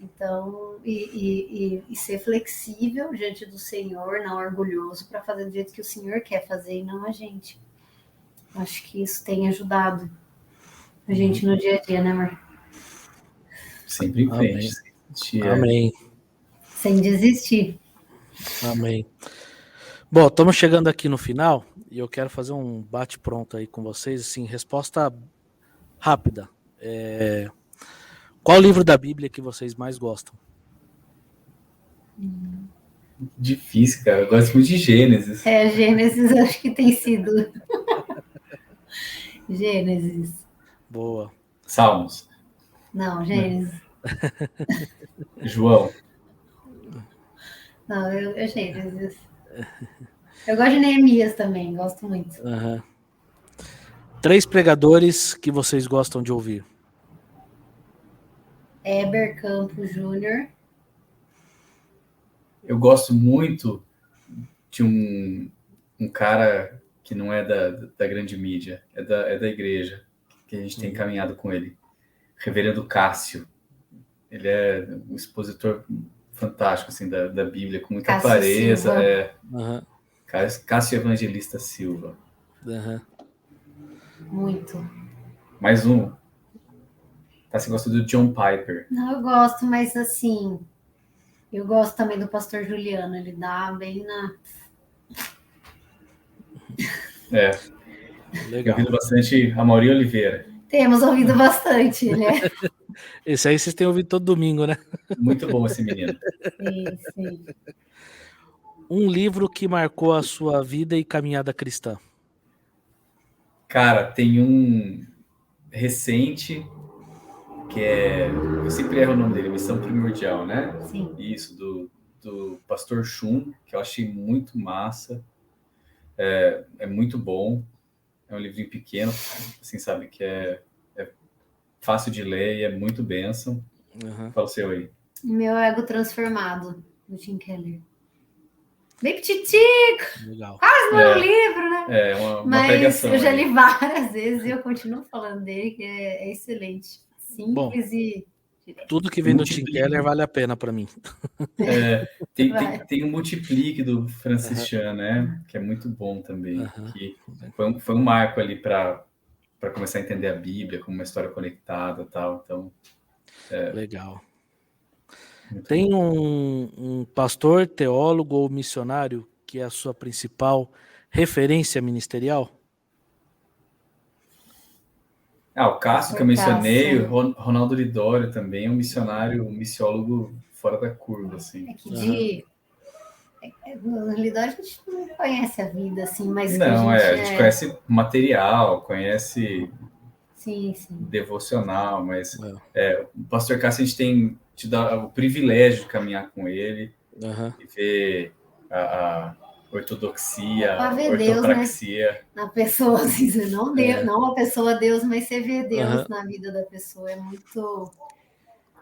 Então, e ser flexível diante do Senhor, não orgulhoso, para fazer do jeito que o Senhor quer fazer e não a gente. Acho que isso tem ajudado a gente no dia a dia, né, amor? Sempre em frente. Amém. Sem desistir. Amém. Bom, estamos chegando aqui no final e eu quero fazer um bate-pronto aí com vocês, assim, resposta rápida. Qual livro da Bíblia que vocês mais gostam? Difícil, cara. Eu gosto muito de Gênesis. Gênesis acho que tem sido. Gênesis. Boa. Salmos. Não, Gênesis. João. Não, eu Gênesis. Eu gosto de Neemias também, gosto muito. 3 pregadores que vocês gostam de ouvir. Heber Campos Júnior. Eu gosto muito de um cara que não é da grande mídia, é da igreja, que a gente tem caminhado com ele. Reverendo Cássio. Ele é um expositor fantástico, assim, da Bíblia, com muita Cássio clareza. Silva. Cássio Evangelista Silva. Muito. Mais um. Você gosta do John Piper? Não, eu gosto, mas assim, eu gosto também do pastor Juliano, ele dá bem na... Legal. Eu ouvido bastante a Mauri Oliveira. Temos ouvido bastante, né? Esse aí vocês têm ouvido todo domingo, né? Muito bom esse menino. Sim. Um livro que marcou a sua vida e caminhada cristã. Cara, tem um recente que eu sempre erro o nome dele, Missão Primordial, né? Sim. Isso, do pastor Shum, que eu achei muito massa. É muito bom. É um livrinho pequeno, assim, sabe, que é fácil de ler e é muito bênção. Fala o seu aí. Meu Ego Transformado, do Tim Keller. Bem petitico. Legal. Quase não é um livro, né? É uma Mas pregação. Eu já li várias vezes e eu continuo falando dele, que é excelente. Simples e... Tudo que vem do Tim Keller vale a pena para mim. Tem um Multiplique do Francis Chan, né? Que é muito bom também. Que foi um marco ali para começar a entender a Bíblia como uma história conectada e tal. Então, legal. Tem um pastor, teólogo ou missionário que é a sua principal referência ministerial? O Cássio que eu mencionei, o Ronaldo Lidório também é um missionário, um missiólogo fora da curva, assim. No Lidório a gente não conhece a vida, assim, mas... Não, a gente conhece material, conhece... Sim. Devocional, mas o pastor Cássio, a gente te dá o privilégio de caminhar com ele e ver a ortodoxia, a ortopraxia. Deus, né? Na pessoa, assim, não a pessoa Deus, mas você vê Deus na vida da pessoa, é muito...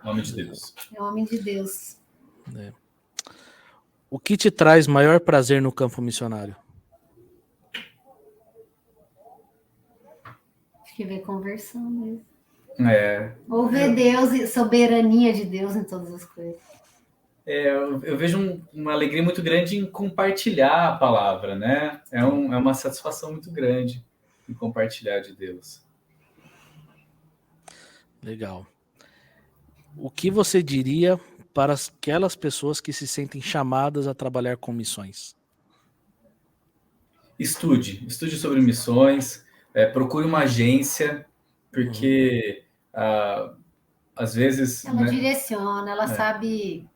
Homem de Deus. É homem de Deus. O que te traz maior prazer no campo missionário? Acho que ver conversão mesmo. Ou ver Deus e soberania de Deus em todas as coisas. Eu vejo uma alegria muito grande em compartilhar a palavra, né? É uma satisfação muito grande em compartilhar de Deus. Legal. O que você diria para aquelas pessoas que se sentem chamadas a trabalhar com missões? Estude sobre missões, procure uma agência, porque às vezes... Ela direciona, ela sabe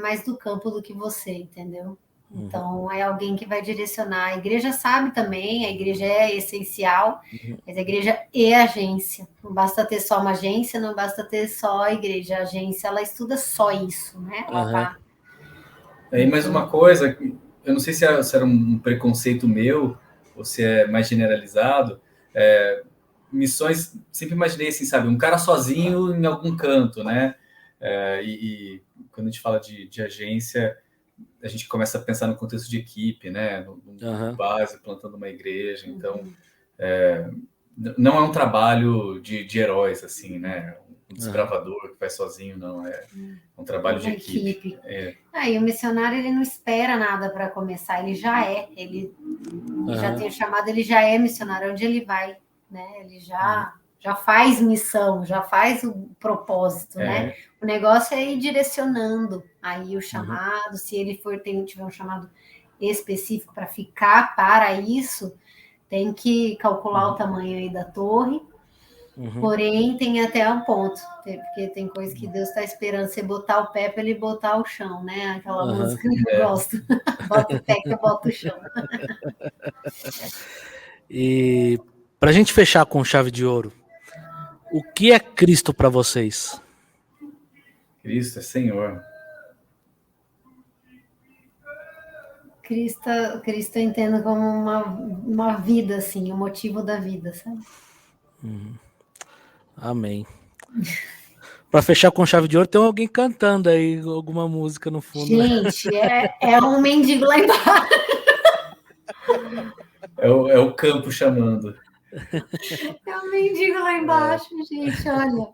mais do campo do que você, entendeu? Então, é alguém que vai direcionar. A igreja sabe também, a igreja é essencial, mas a igreja é agência. Não basta ter só uma agência, não basta ter só a igreja. A agência, ela estuda só isso, né? E mais uma coisa, eu não sei se era um preconceito meu, ou se é mais generalizado, missões, sempre imaginei assim, sabe, um cara sozinho em algum canto, né? E quando a gente fala de agência, a gente começa a pensar no contexto de equipe, né? No base, plantando uma igreja. Então, não é um trabalho de heróis, assim, né? Um desbravador que vai sozinho, não. É um trabalho de equipe. E o missionário, ele não espera nada para começar, ele já é. Ele já tem o chamado, ele já é missionário. Onde ele vai, né? Ele já faz missão, já faz o propósito, né? O negócio é ir direcionando aí o chamado, se ele tiver um chamado específico para ficar para isso, tem que calcular o tamanho aí da torre, porém tem até um ponto, porque tem coisa que Deus está esperando você botar o pé para ele botar o chão, né? Aquela música que eu gosto. Bota o pé que eu boto o chão. E para a gente fechar com chave de ouro, o que é Cristo para vocês? Cristo é Senhor. Cristo eu entendo como uma vida, assim, o motivo da vida, sabe? Amém. Para fechar com chave de ouro, tem alguém cantando aí alguma música no fundo. Gente, é um mendigo lá embaixo. É o campo chamando. É um mendigo lá embaixo, gente, olha.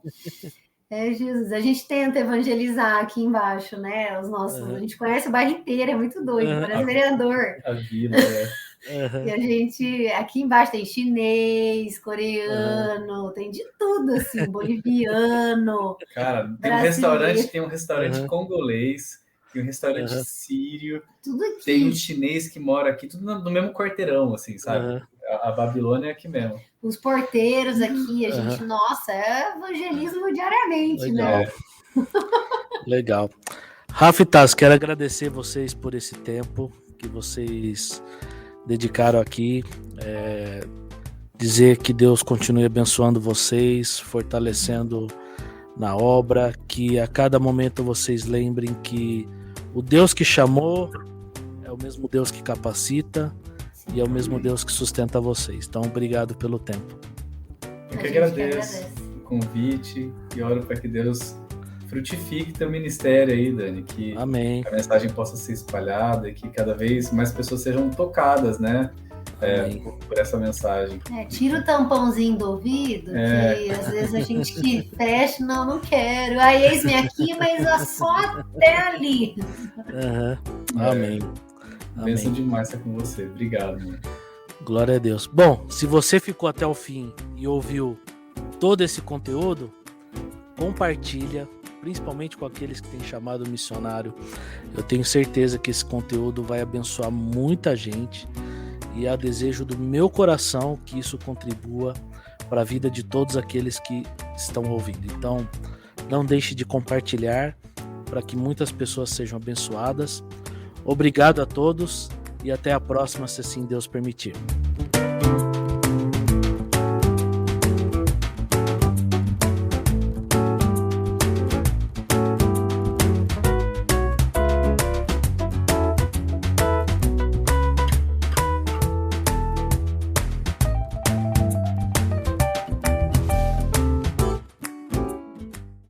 Jesus, a gente tenta evangelizar aqui embaixo, né? Os nossos, a gente conhece o bairro inteiro, é muito doido, parece vereador. A vila, E a gente, aqui embaixo tem chinês, coreano, tem de tudo, assim, boliviano. Cara, tem um restaurante congolês, tem um restaurante sírio, tudo aqui. Tem um chinês que mora aqui, tudo no mesmo quarteirão, assim, sabe? A Babilônia é aqui mesmo. Os porteiros aqui, a gente, nossa, é evangelismo diariamente, legal, né? Legal. Rafa e Taz, quero agradecer vocês por esse tempo que vocês dedicaram aqui. Dizer que Deus continue abençoando vocês, fortalecendo na obra, que a cada momento vocês lembrem que o Deus que chamou é o mesmo Deus que capacita e é o mesmo Deus que sustenta vocês. Então, obrigado pelo tempo. Eu que agradeço o convite e oro para que Deus frutifique teu ministério aí, Dani, que Amém. A mensagem possa ser espalhada e que cada vez mais pessoas sejam tocadas, né? Por essa mensagem. Tira o tampãozinho do ouvido, que às vezes a gente que fecha, não quero. Aí eis-me aqui, mas é só até ali. Amém. Bênção demais estar com você. Obrigado, mano. Glória a Deus. Bom, se você ficou até o fim e ouviu todo esse conteúdo, compartilha, principalmente com aqueles que têm chamado missionário. Eu tenho certeza que esse conteúdo vai abençoar muita gente e é desejo do meu coração que isso contribua para a vida de todos aqueles que estão ouvindo. Então, não deixe de compartilhar para que muitas pessoas sejam abençoadas. Obrigado a todos e até a próxima, se assim Deus permitir.